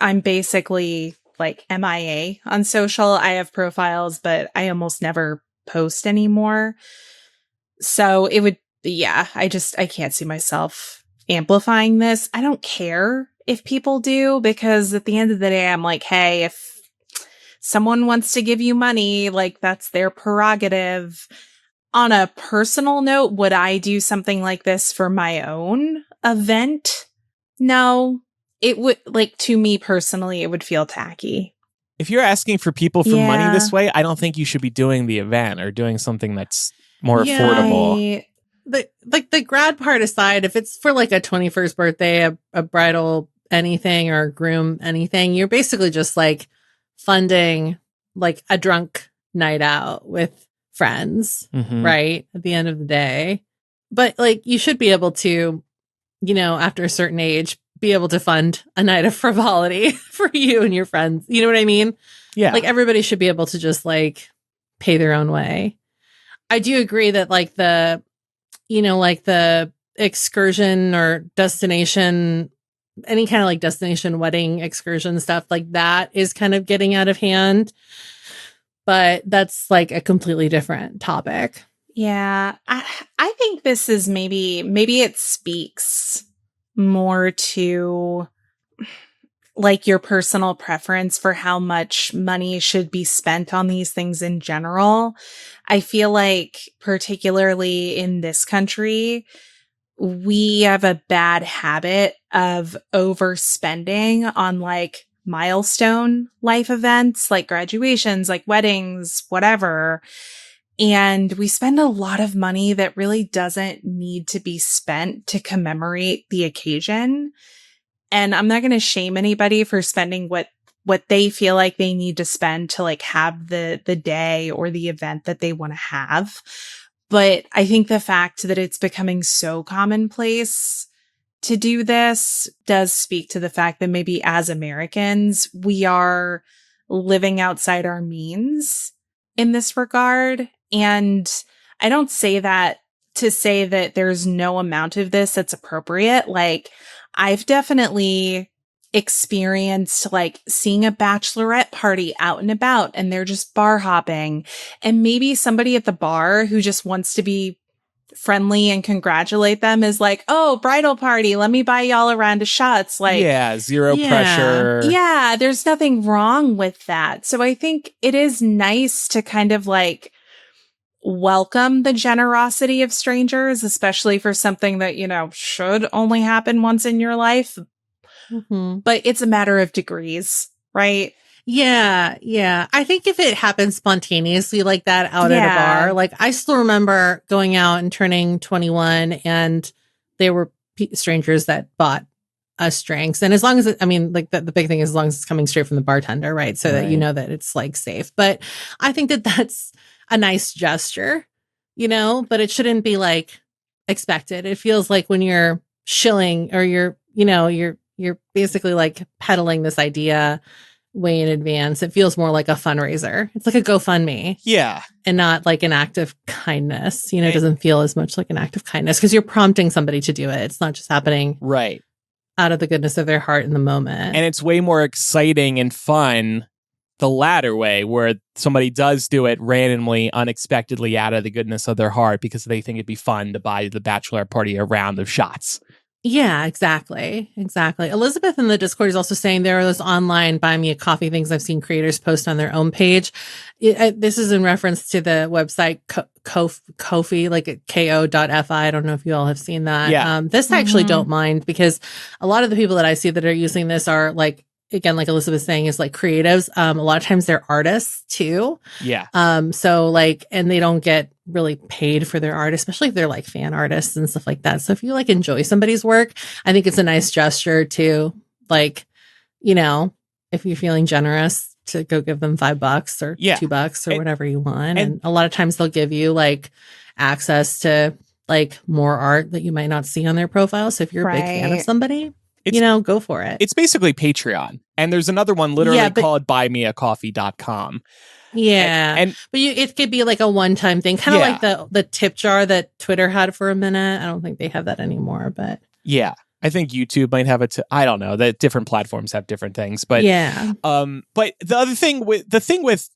I'm basically like MIA on social. I have profiles, but I almost never post anymore. So it would, I can't see myself amplifying this. I don't care if people do, because at the end of the day, I'm like, hey, if someone wants to give you money, like, that's their prerogative. On a personal note, would I do something like this for my own event? No. It would, like, to me personally, it would feel tacky. If you're asking for people for money this way, I don't think you should be doing the event or doing something that's more affordable. The grad part aside, if it's for like a 21st birthday, a bridal anything or groom anything, you're basically just like funding like a drunk night out with friends, right? At the end of the day. But like, you should be able to, you know, after a certain age, be able to fund a night of frivolity for you and your friends. You know what I mean? Yeah. Like, everybody should be able to just like pay their own way. I do agree that like the excursion or destination, any kind of like destination wedding excursion stuff like that is kind of getting out of hand. But that's like a completely different topic. Yeah. I think this is maybe it speaks more to like your personal preference for how much money should be spent on these things in general. I feel like particularly in this country, we have a bad habit of overspending on like milestone life events, like graduations, like weddings, whatever. And we spend a lot of money that really doesn't need to be spent to commemorate the occasion. And I'm not going to shame anybody for spending what they feel like they need to spend to like have the day or the event that they want to have. But I think the fact that it's becoming so commonplace to do this does speak to the fact that maybe as Americans, we are living outside our means in this regard. And I don't say that to say that there's no amount of this that's appropriate. Like, I've definitely experienced like seeing a bachelorette party out and about and they're just bar hopping, and maybe somebody at the bar who just wants to be friendly and congratulate them is like, oh, bridal party, let me buy y'all a round of shots. Like, zero pressure. Yeah, there's nothing wrong with that. So I think it is nice to kind of like welcome the generosity of strangers, especially for something that, should only happen once in your life. Mm-hmm. But it's a matter of degrees, right? Yeah. I think if it happens spontaneously like that out at a bar, like I still remember going out and turning 21 and there were strangers that bought us drinks. And as long as the big thing is as long as it's coming straight from the bartender, right? So that you know that it's like safe. But I think that that's a nice gesture, but it shouldn't be like expected. It feels like when you're shilling or you're basically like peddling this idea way in advance, it feels more like a fundraiser. It's like a GoFundMe. Yeah. And not like an act of kindness. It doesn't feel as much like an act of kindness because you're prompting somebody to do it. It's not just happening right out of the goodness of their heart in the moment. And it's way more exciting and fun the latter way, where somebody does do it randomly, unexpectedly out of the goodness of their heart because they think it'd be fun to buy the bachelorette party a round of shots. Yeah, exactly. Elizabeth in the Discord is also saying there are those online buy me a coffee things I've seen creators post on their own page. This is in reference to the website Ko-fi, like ko.fi. I don't know if you all have seen that. Yeah. This I actually don't mind because a lot of the people that I see that are using this are like, again, like Elizabeth saying, is like creatives. A lot of times they're artists too. Yeah. So like, and they don't get really paid for their art, especially if they're like fan artists and stuff like that. So if you like enjoy somebody's work, I think it's a nice gesture to like, if you're feeling generous, to go give them $5 or $2 or whatever you want. And a lot of times they'll give you like access to like more art that you might not see on their profile. So if you're a big fan of somebody, go for it. It's basically Patreon. And there's another one literally called buymeacoffee.com. Yeah. But it could be like a one-time thing, kind of like the tip jar that Twitter had for a minute. I don't think they have that anymore, but yeah. I think YouTube might have it. I don't know. That different platforms have different things, but yeah. But the thing with,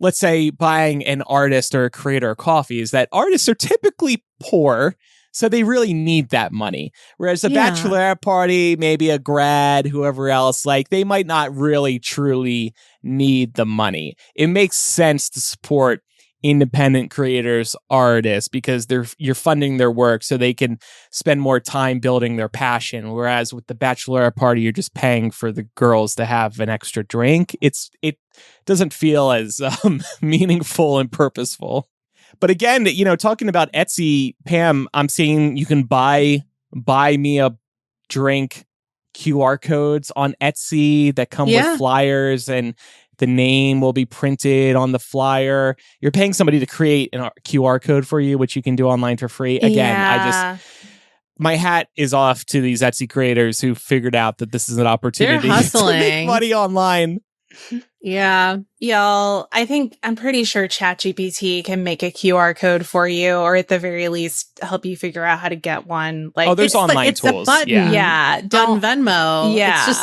let's say, buying an artist or a creator a coffee is that artists are typically poor, so they really need that money. Whereas a bachelorette party, maybe a grad, whoever else, like they might not really truly need the money. It makes sense to support independent creators, artists, because you're funding their work so they can spend more time building their passion. Whereas with the bachelorette party, you're just paying for the girls to have an extra drink. It doesn't feel as meaningful and purposeful. But again, talking about Etsy, Pam, I'm seeing you can buy me a drink QR codes on Etsy that come with flyers, and the name will be printed on the flyer. You're paying somebody to create a QR code for you, which you can do online for free. Again, my hat is off to these Etsy creators who figured out that this is an opportunity to make money online. Yeah. Y'all, I'm pretty sure ChatGPT can make a QR code for you, or at the very least help you figure out how to get one. Like, there's online it's tools. A button on Venmo. Yeah. It's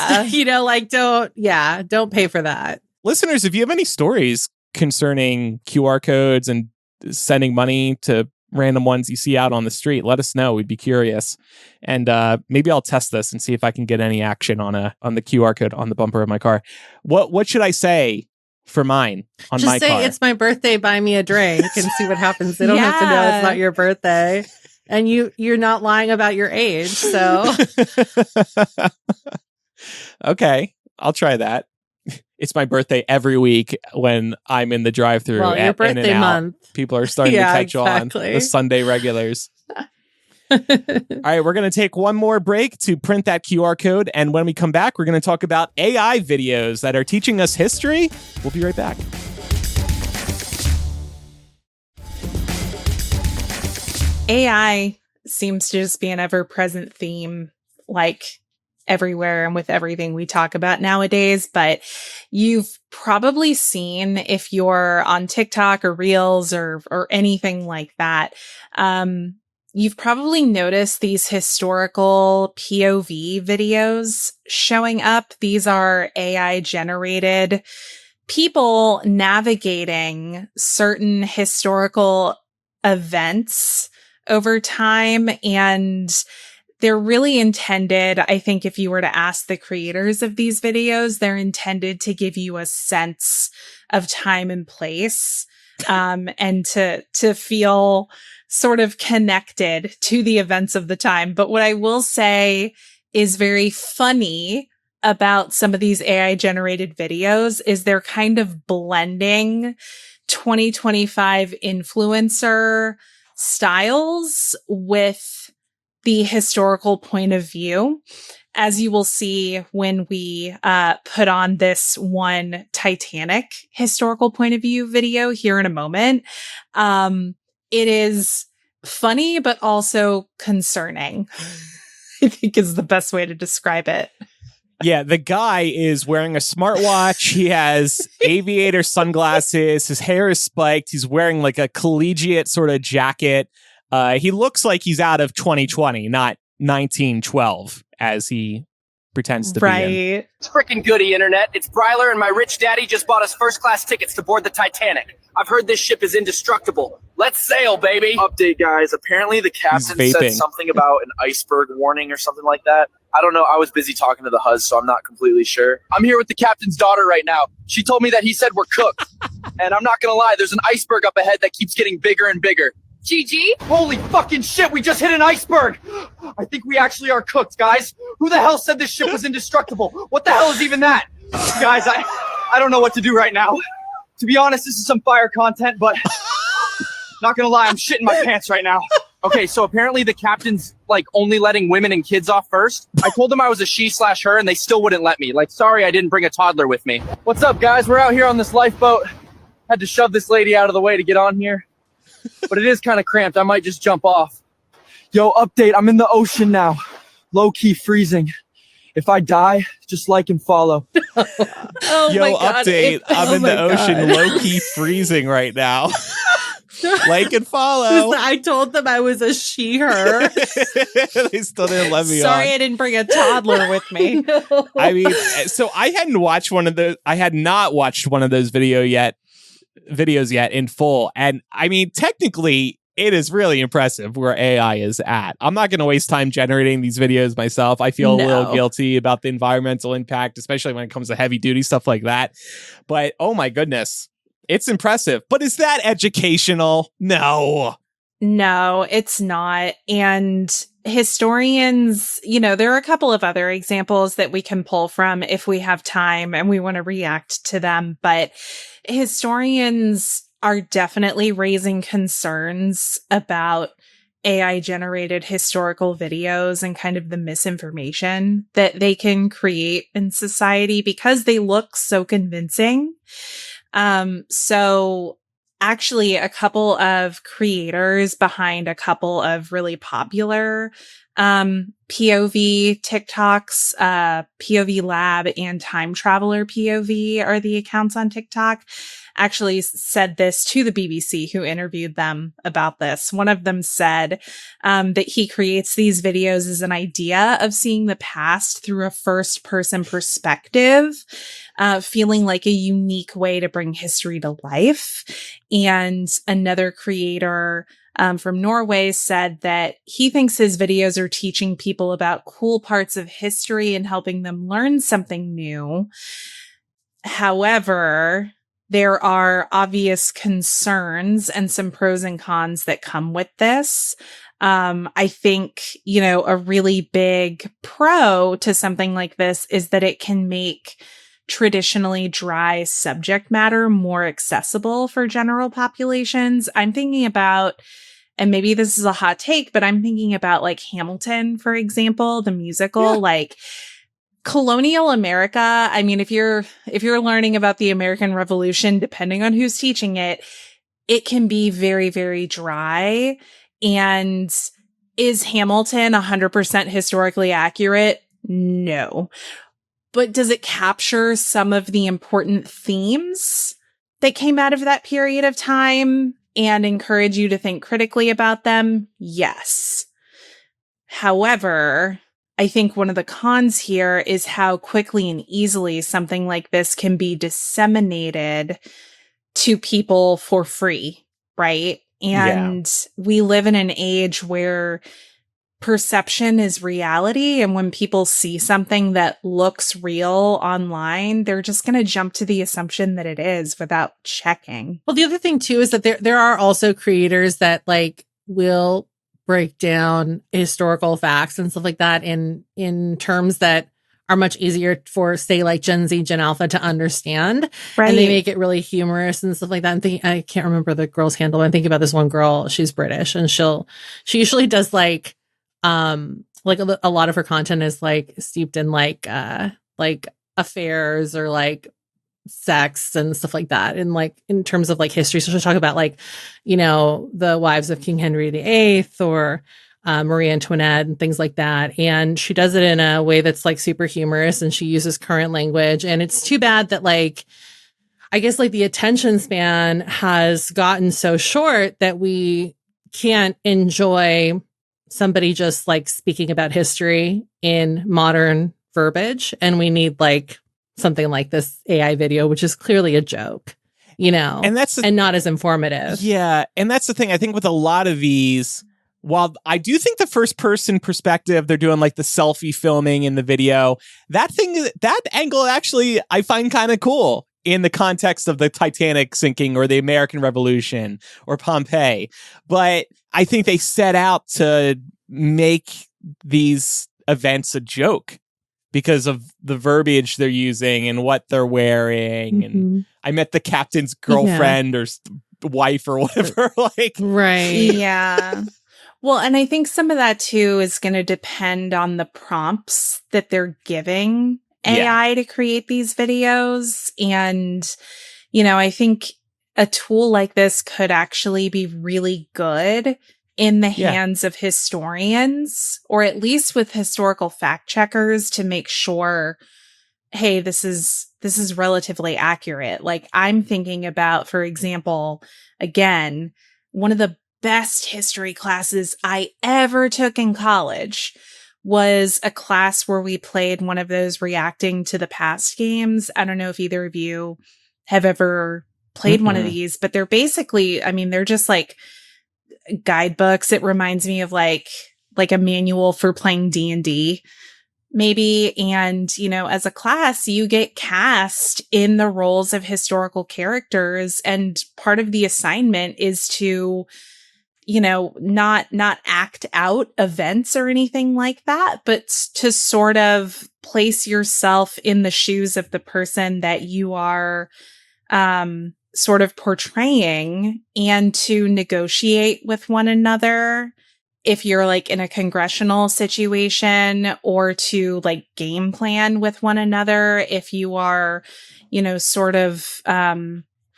just, don't pay for that. Listeners, if you have any stories concerning QR codes and sending money to random ones you see out on the street, let us know. We'd be curious. And maybe I'll test this and see if I can get any action on the QR code on the bumper of my car. What should I say for mine on my car? Just say it's my birthday, buy me a drink, and see what happens. They don't have to know it's not your birthday. And you're not lying about your age, so. Okay, I'll try that. It's my birthday every week when I'm in the drive-thru. Well, your birthday month. People are starting to catch on. The Sunday regulars. All right, we're going to take one more break to print that QR code. And when we come back, we're going to talk about AI videos that are teaching us history. We'll be right back. AI seems to just be an ever-present theme, like everywhere and with everything we talk about nowadays, but you've probably seen, if you're on TikTok or Reels or anything like that, you've probably noticed these historical POV videos showing up. These are AI generated people navigating certain historical events over time, and they're really intended, I think, if you were to ask the creators of these videos, they're intended to give you a sense of time and place, and to feel sort of connected to the events of the time. But what I will say is very funny about some of these AI generated videos is they're kind of blending 2025 influencer styles with the historical point of view, as you will see when we put on this one Titanic historical point of view video here in a moment. It is funny, but also concerning, I think is the best way to describe it. Yeah, the guy is wearing a smartwatch. He has aviator sunglasses. His hair is spiked. He's wearing like a collegiate sort of jacket. He looks like he's out of 2020, not 1912, as he pretends to be in. It's freaking goody, internet. It's Bryler, and my rich daddy just bought us first-class tickets to board the Titanic. I've heard this ship is indestructible. Let's sail, baby. Update, guys. Apparently the captain said something about an iceberg warning or something like that. I don't know. I was busy talking to the Huz, so I'm not completely sure. I'm here with the captain's daughter right now. She told me that he said we're cooked. And I'm not going to lie, there's an iceberg up ahead that keeps getting bigger and bigger. GG? Holy fucking shit, we just hit an iceberg! I think we actually are cooked, guys. Who the hell said this ship was indestructible? What the hell is even that? Guys, I don't know what to do right now. To be honest, this is some fire content, but not gonna lie, I'm shitting my pants right now. Okay, so apparently the captain's like only letting women and kids off first. I told them I was a she/her and they still wouldn't let me. Like, sorry I didn't bring a toddler with me. What's up, guys? We're out here on this lifeboat. Had to shove this lady out of the way to get on here. But it is kind of cramped. I might just jump off. Yo, update. I'm in the ocean now. Low-key freezing. If I die, just like and follow. Oh Yo, my God. update. I'm in the ocean, low-key freezing right now. Like and follow. I told them I was a she/her. They still didn't let me on. Sorry, I didn't bring a toddler with me. No. I mean, so I had not watched one of those videos yet in full. And I mean, technically, it is really impressive where AI is at. I'm not going to waste time generating these videos myself. I feel a little guilty about the environmental impact, especially when it comes to heavy duty stuff like that. But oh my goodness, it's impressive. But is that educational? No. No, it's not. And historians, there are a couple of other examples that we can pull from if we have time and we want to react to them. But historians are definitely raising concerns about AI generated historical videos and kind of the misinformation that they can create in society because they look so convincing. So actually a couple of creators behind a couple of really popular POV TikToks, POV Lab and Time Traveler POV are the accounts on TikTok, actually said this to the BBC, who interviewed them about this. One of them said that he creates these videos as an idea of seeing the past through a first-person perspective, feeling like a unique way to bring history to life. And another creator from Norway said that he thinks his videos are teaching people about cool parts of history and helping them learn something new. However, there are obvious concerns and some pros and cons that come with this. I think, a really big pro to something like this is that it can make traditionally dry subject matter more accessible for general populations. I'm thinking about, and maybe this is a hot take, but I'm thinking about like Hamilton, for example, the musical, like colonial America. I mean, if you're learning about the American Revolution, depending on who's teaching it, it can be very, very dry. And is Hamilton 100% historically accurate? No. But does it capture some of the important themes that came out of that period of time and encourage you to think critically about them? Yes. However, I think one of the cons here is how quickly and easily something like this can be disseminated to people for free, right? And we live in an age where perception is reality. And when people see something that looks real online, they're just going to jump to the assumption that it is without checking. Well, the other thing too is that there are also creators that like will break down historical facts and stuff like that in terms that are much easier for, say, like Gen Z, Gen Alpha to understand. Right. And they make it really humorous and stuff like that. And I can't remember the girl's handle. I'm thinking about this one girl. She's British, and she usually does like a lot of her content is like steeped in like affairs or like sex and stuff like that. And like in terms of like history. So she'll talk about like, you know, the wives of King Henry VIII or Marie Antoinette and things like that. And she does it in a way that's like super humorous, and she uses current language. And it's too bad that like, I guess like the attention span has gotten so short that we can't enjoy somebody just like speaking about history in modern verbiage. And we need like something like this AI video, which is clearly a joke, you know, and not as informative. Yeah. And that's the thing. I think with a lot of these, while I do think the first person perspective, they're doing like the selfie filming in the video, that angle actually I find kind of cool in the context of the Titanic sinking or the American Revolution or Pompeii. But I think they set out to make these events a joke because of the verbiage they're using and what they're wearing. Mm-hmm. And I met the captain's girlfriend or wife or whatever. Like, right. Yeah. Well, and I think some of that too is going to depend on the prompts that they're giving AI to create these videos. And, you know, I think a tool like this could actually be really good in the hands of historians, or at least with historical fact checkers, to make sure, hey, this is relatively accurate. Like I'm thinking about, for example, again, one of the best history classes I ever took in college was a class where we played one of those reacting to the past games. I don't know if either of you have ever played one of these, but they're basically, I mean, they're just like guidebooks. It reminds me of like a manual for playing D&D maybe. And, you know, as a class, you get cast in the roles of historical characters. And part of the assignment is to, you know, not act out events or anything like that, but to sort of place yourself in the shoes of the person that you are sort of portraying, and to negotiate with one another if you're like in a congressional situation, or to like game plan with one another if you are, you know, sort of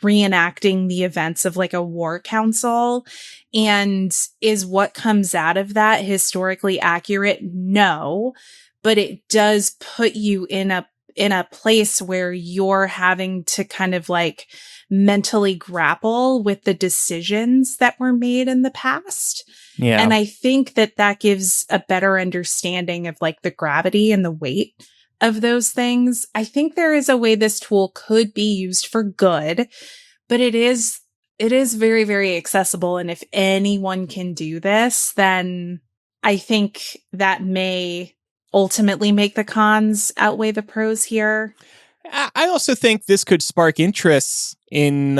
reenacting the events of like a war council. And is what comes out of that historically accurate? No, but it does put you in a place where you're having to kind of like mentally grapple with the decisions that were made in the past. Yeah. And I think that gives a better understanding of like the gravity and the weight of those things. I think there is a way this tool could be used for good, but it is very, very accessible. And if anyone can do this, then I think that may ultimately make the cons outweigh the pros here. I also think this could spark interest in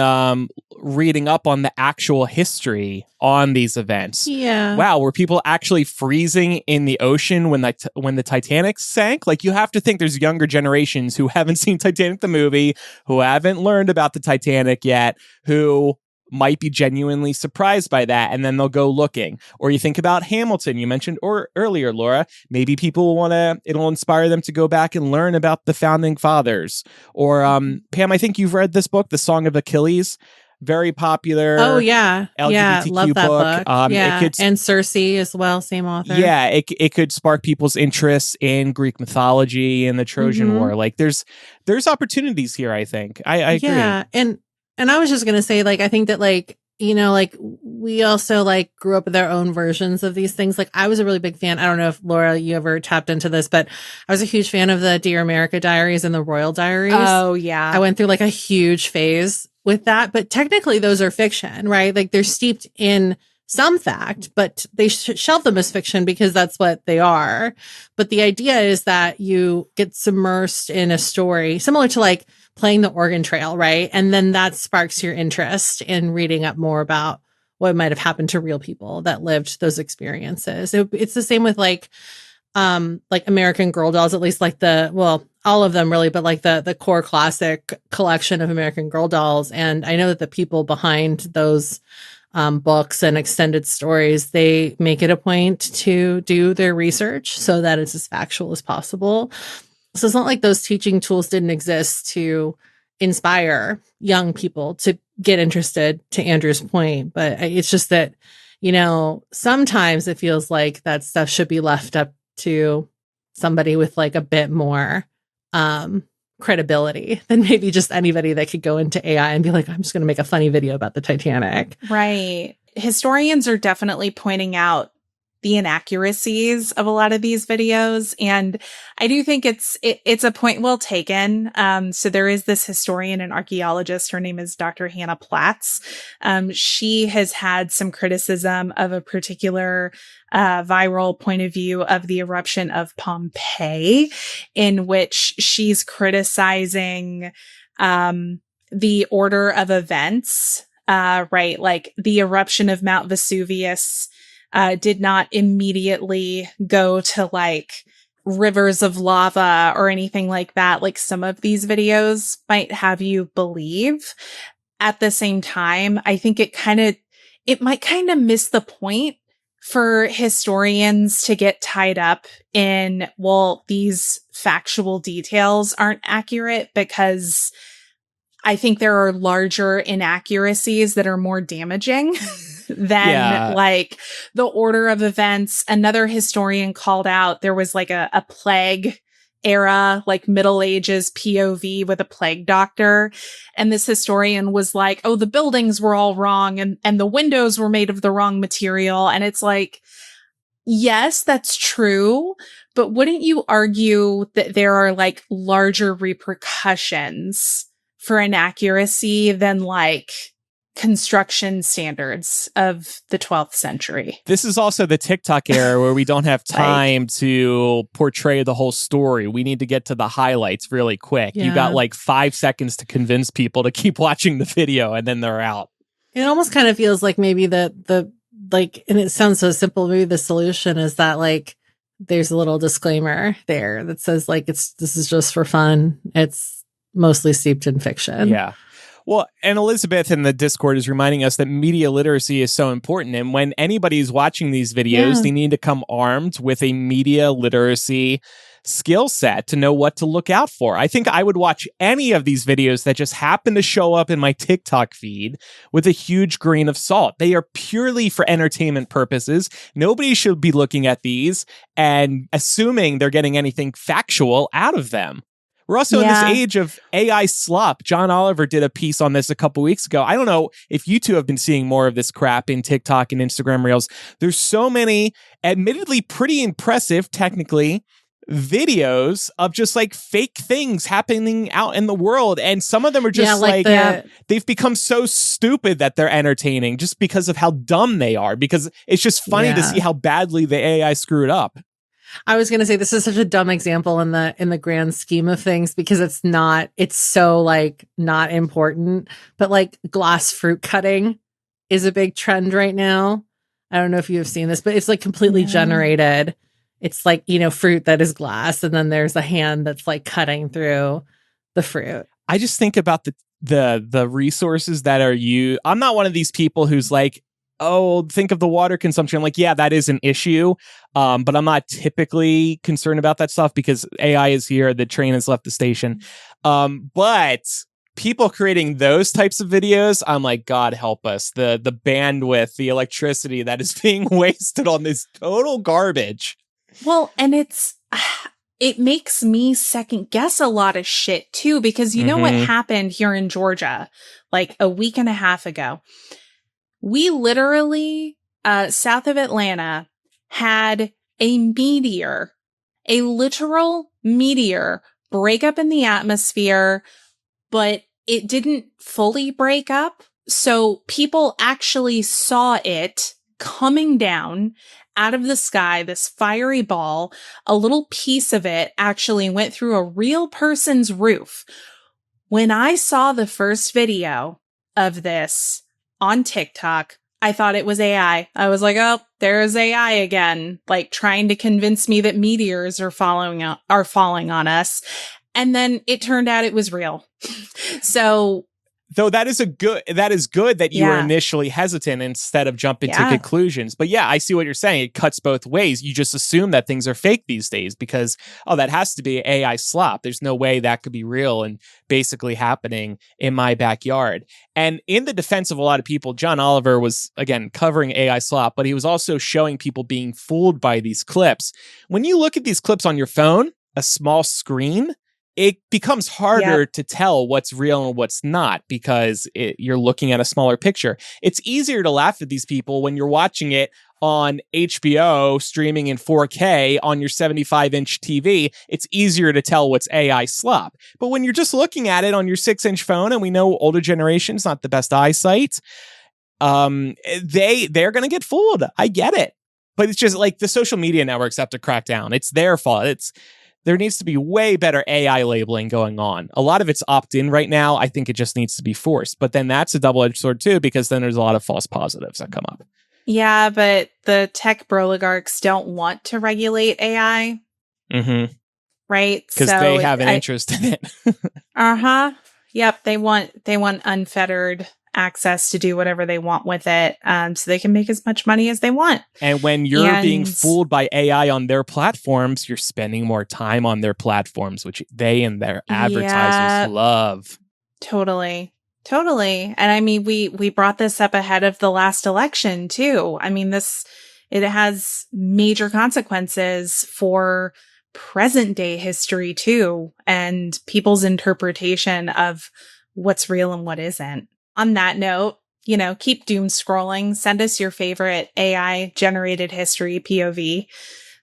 reading up on the actual history on these events. Yeah. Wow, were people actually freezing in the ocean when the Titanic sank? Like, you have to think there's younger generations who haven't seen Titanic the movie, who haven't learned about the Titanic yet, who might be genuinely surprised by that, and then they'll go looking. Or you think about Hamilton, you mentioned earlier, Laura, maybe people it'll inspire them to go back and learn about the founding fathers. Or Pam, I think you've read this book, The Song of Achilles. very popular. Oh yeah, LGBTQ love that book. It could, and Circe as well, same author. Yeah, it could spark people's interests in Greek mythology and the Trojan War. Like there's opportunities here. I think I agree. Yeah, and I was just gonna say, like, I think that, like, you know, like, we also, like, grew up with our own versions of these things. Like, I was a really big fan. I don't know if, Laura, you ever tapped into this, but I was a huge fan of the Dear America Diaries and the Royal Diaries. Oh, yeah. I went through, like, a huge phase with that. But technically, those are fiction, right? Like, they're steeped in some fact, but they shelve them as fiction because that's what they are. But the idea is that you get submersed in a story, similar to, like, playing the Oregon Trail, right? And then that sparks your interest in reading up more about what might have happened to real people that lived those experiences. It's the same with like American Girl dolls, at least like all of them really, but like the core classic collection of American Girl dolls. And I know that the people behind those books and extended stories, they make it a point to do their research so that it's as factual as possible. So it's not like those teaching tools didn't exist to inspire young people to get interested, to Andrew's point. But it's just that, you know, sometimes it feels like that stuff should be left up to somebody with like a bit more credibility than maybe just anybody that could go into AI and be like, I'm just going to make a funny video about the Titanic. Right. Historians are definitely pointing out the inaccuracies of a lot of these videos. And I do think it's a point well taken. So there is this historian and archaeologist. Her name is Dr. Hannah Platts. She has had some criticism of a particular viral point of view of the eruption of Pompeii, in which she's criticizing the order of events, right? Like the eruption of Mount Vesuvius did not immediately go to like rivers of lava or anything like that, like some of these videos might have you believe. At the same time, I think it might kind of miss the point for historians to get tied up in, well, these factual details aren't accurate, because I think there are larger inaccuracies that are more damaging than like the order of events. Another historian called out there was like a plague era, like Middle Ages POV with a plague doctor. And this historian was like, oh, the buildings were all wrong and the windows were made of the wrong material. And it's like, yes, that's true. But wouldn't you argue that there are like larger repercussions for inaccuracy than like construction standards of the 12th century? This is also the TikTok era where we don't have time to portray the whole story. We need to get to the highlights really quick. You got like 5 seconds to convince people to keep watching the video and then they're out. It almost kind of feels like maybe the like, and it sounds so simple, maybe the solution is that like there's a little disclaimer there that says like this is just for fun. It's mostly steeped in fiction. Yeah. Well, and Elizabeth in the Discord is reminding us that media literacy is so important. And when anybody's watching these videos, they need to come armed with a media literacy skill set to know what to look out for. I think I would watch any of these videos that just happen to show up in my TikTok feed with a huge grain of salt. They are purely for entertainment purposes. Nobody should be looking at these and assuming they're getting anything factual out of them. We're also in this age of AI slop. John Oliver did a piece on this a couple weeks ago. I don't know if you two have been seeing more of this crap in TikTok and Instagram Reels. There's so many, admittedly pretty impressive, technically, videos of just like fake things happening out in the world. And some of them are just they've become so stupid that they're entertaining just because of how dumb they are, because it's just funny to see how badly the AI screwed up. I was going to say this is such a dumb example in the grand scheme of things, because it's so like not important, but like glass fruit cutting is a big trend right now. I don't know if you have seen this, but it's like completely generated. It's like, you know, fruit that is glass, and then there's a hand that's like cutting through the fruit. I just think about the resources that are used. I'm not one of these people who's like, oh, think of the water consumption. I'm like, yeah, that is an issue. But I'm not typically concerned about that stuff because AI is here. The train has left the station. But people creating those types of videos, I'm like, God help us. The bandwidth, the electricity that is being wasted on this total garbage. Well, and it makes me second guess a lot of shit too, because you know what happened here in Georgia, like a week and a half ago? We literally, south of Atlanta, had a literal meteor break up in the atmosphere, but it didn't fully break up. So people actually saw it coming down out of the sky, this fiery ball. A little piece of it actually went through a real person's roof. When I saw the first video of this on TikTok, I thought it was AI. I was like, oh, there's AI again, like trying to convince me that meteors are falling on us. And then it turned out it was real. So, though that is good that you were initially hesitant instead of jumping to conclusions. But yeah, I see what you're saying. It cuts both ways. You just assume that things are fake these days because, that has to be AI slop. There's no way that could be real and basically happening in my backyard. And in the defense of a lot of people, John Oliver was, again, covering AI slop, but he was also showing people being fooled by these clips. When you look at these clips on your phone, a small screen, it becomes harder to tell what's real and what's not because you're looking at a smaller picture. It's easier to laugh at these people when you're watching it on HBO streaming in 4K on your 75-inch TV. It's easier to tell what's AI slop. But when you're just looking at it on your 6-inch phone, and we know older generations, not the best eyesight, they're going to get fooled. I get it. But it's just like the social media networks have to crack down. It's their fault. There needs to be way better AI labeling going on. A lot of it's opt-in right now. I think it just needs to be forced. But then that's a double-edged sword too, because then there's a lot of false positives that come up. Yeah, but the tech oligarchs don't want to regulate AI. Mm-hmm. Right? Because they have an interest in it. Yep. They want unfettered access to do whatever they want with it, so they can make as much money as they want. And when you're being fooled by AI on their platforms, you're spending more time on their platforms, which they and their advertisers love. Totally. And I mean, we brought this up ahead of the last election too. I mean, it has major consequences for present day history too, and people's interpretation of what's real and what isn't. On that note, keep doom scrolling. Send us your favorite AI generated history POV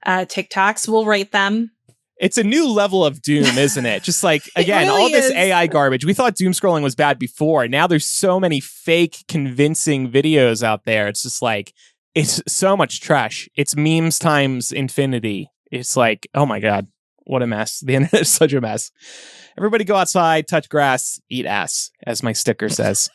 TikToks. We'll rate them. It's a new level of doom, isn't it? Just like, again, really all this AI garbage. We thought doom scrolling was bad before. Now there's so many fake convincing videos out there. It's just like, it's so much trash. It's memes times infinity. It's like, oh my God, what a mess. The internet is such a mess. Everybody go outside, touch grass, eat ass, as my sticker says.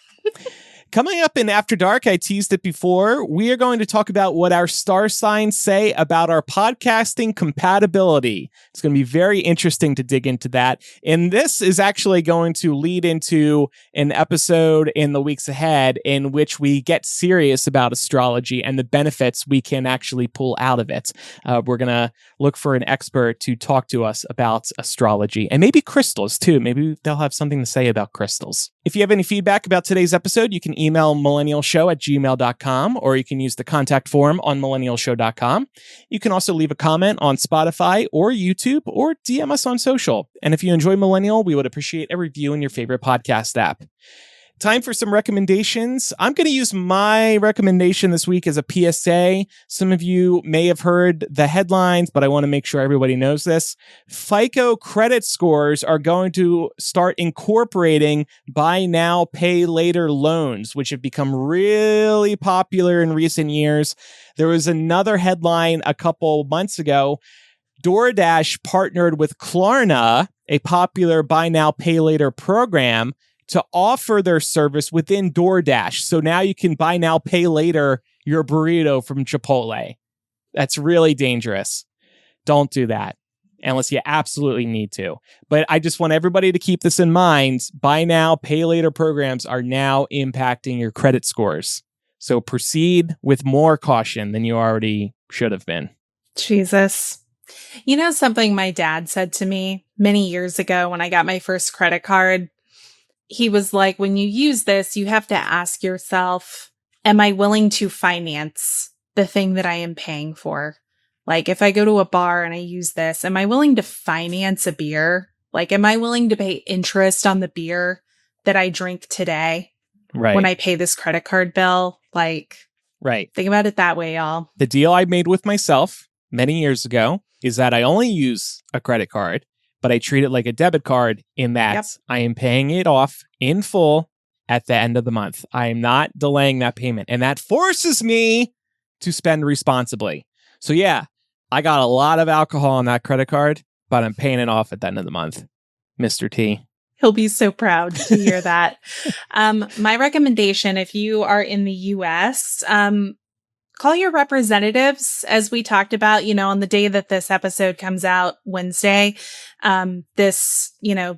Coming up in After Dark, I teased it before, we are going to talk about what our star signs say about our podcasting compatibility. It's going to be very interesting to dig into that. And this is actually going to lead into an episode in the weeks ahead in which we get serious about astrology and the benefits we can actually pull out of it. We're going to look for an expert to talk to us about astrology and maybe crystals too. Maybe they'll have something to say about crystals. If you have any feedback about today's episode, you can email millennialshow@gmail.com, or you can use the contact form on millennialshow.com. You can also leave a comment on Spotify or YouTube, or DM us on social. And if you enjoy Millennial, we would appreciate a review in your favorite podcast app. Time for some recommendations. I'm going to use my recommendation this week as a PSA. Some of you may have heard the headlines, but I want to make sure everybody knows this. FICO credit scores are going to start incorporating buy now, pay later loans, which have become really popular in recent years. There was another headline a couple months ago. DoorDash partnered with Klarna, a popular buy now, pay later program, to offer their service within DoorDash. So now you can buy now, pay later your burrito from Chipotle. That's really dangerous. Don't do that unless you absolutely need to. But I just want everybody to keep this in mind. Buy now, pay later programs are now impacting your credit scores. So proceed with more caution than you already should have been. Jesus. You know something my dad said to me many years ago when I got my first credit card? he was like, when you use this, you have to ask yourself, am I willing to finance the thing that I am paying for? Like, if I go to a bar and I use this, am I willing to finance a beer? Like, am I willing to pay interest on the beer that I drink today when I pay this credit card bill? Like, think about it that way, y'all. The deal I made with myself many years ago is that I only use a credit card, but I treat it like a debit card in that I am paying it off in full at the end of the month. I am not delaying that payment. And that forces me to spend responsibly. So yeah, I got a lot of alcohol on that credit card, but I'm paying it off at the end of the month. Mr. T. He'll be so proud to hear that. My recommendation, if you are in the US, call your representatives, as we talked about, on the day that this episode comes out, Wednesday. This,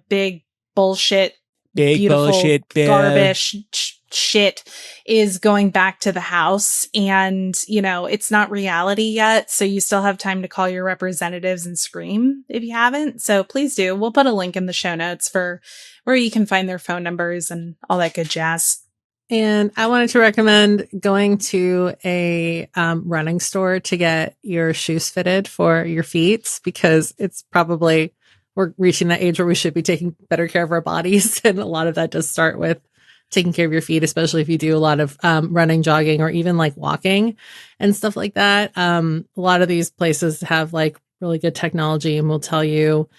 big bullshit, beautiful bullshit garbage shit is going back to the House, and it's not reality yet, so you still have time to call your representatives and scream if you haven't. So please do. We'll put a link in the show notes for where you can find their phone numbers and all that good jazz. And I wanted to recommend going to a running store to get your shoes fitted for your feet, because we're reaching that age where we should be taking better care of our bodies. And a lot of that does start with taking care of your feet, especially if you do a lot of running, jogging, or even like walking and stuff like that. A lot of these places have like really good technology and will tell you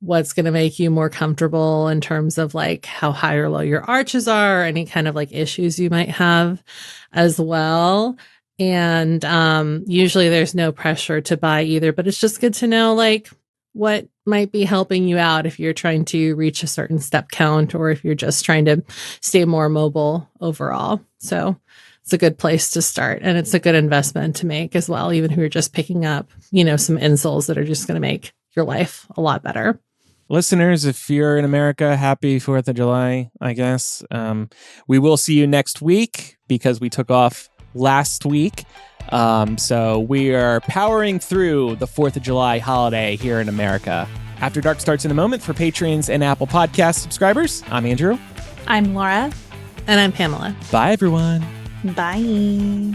what's going to make you more comfortable in terms of like how high or low your arches are, or any kind of like issues you might have as well. And usually there's no pressure to buy either, but it's just good to know like what might be helping you out if you're trying to reach a certain step count, or if you're just trying to stay more mobile overall. So it's a good place to start, and it's a good investment to make as well, even if you're just picking up, some insoles that are just going to make your life a lot better. Listeners, if you're in America, happy 4th of July, I guess. We will see you next week because we took off last week. So we are powering through the 4th of July holiday here in America. After Dark starts in a moment for Patreons and Apple Podcast subscribers. I'm Andrew. I'm Laura. And I'm Pamela. Bye, everyone. Bye.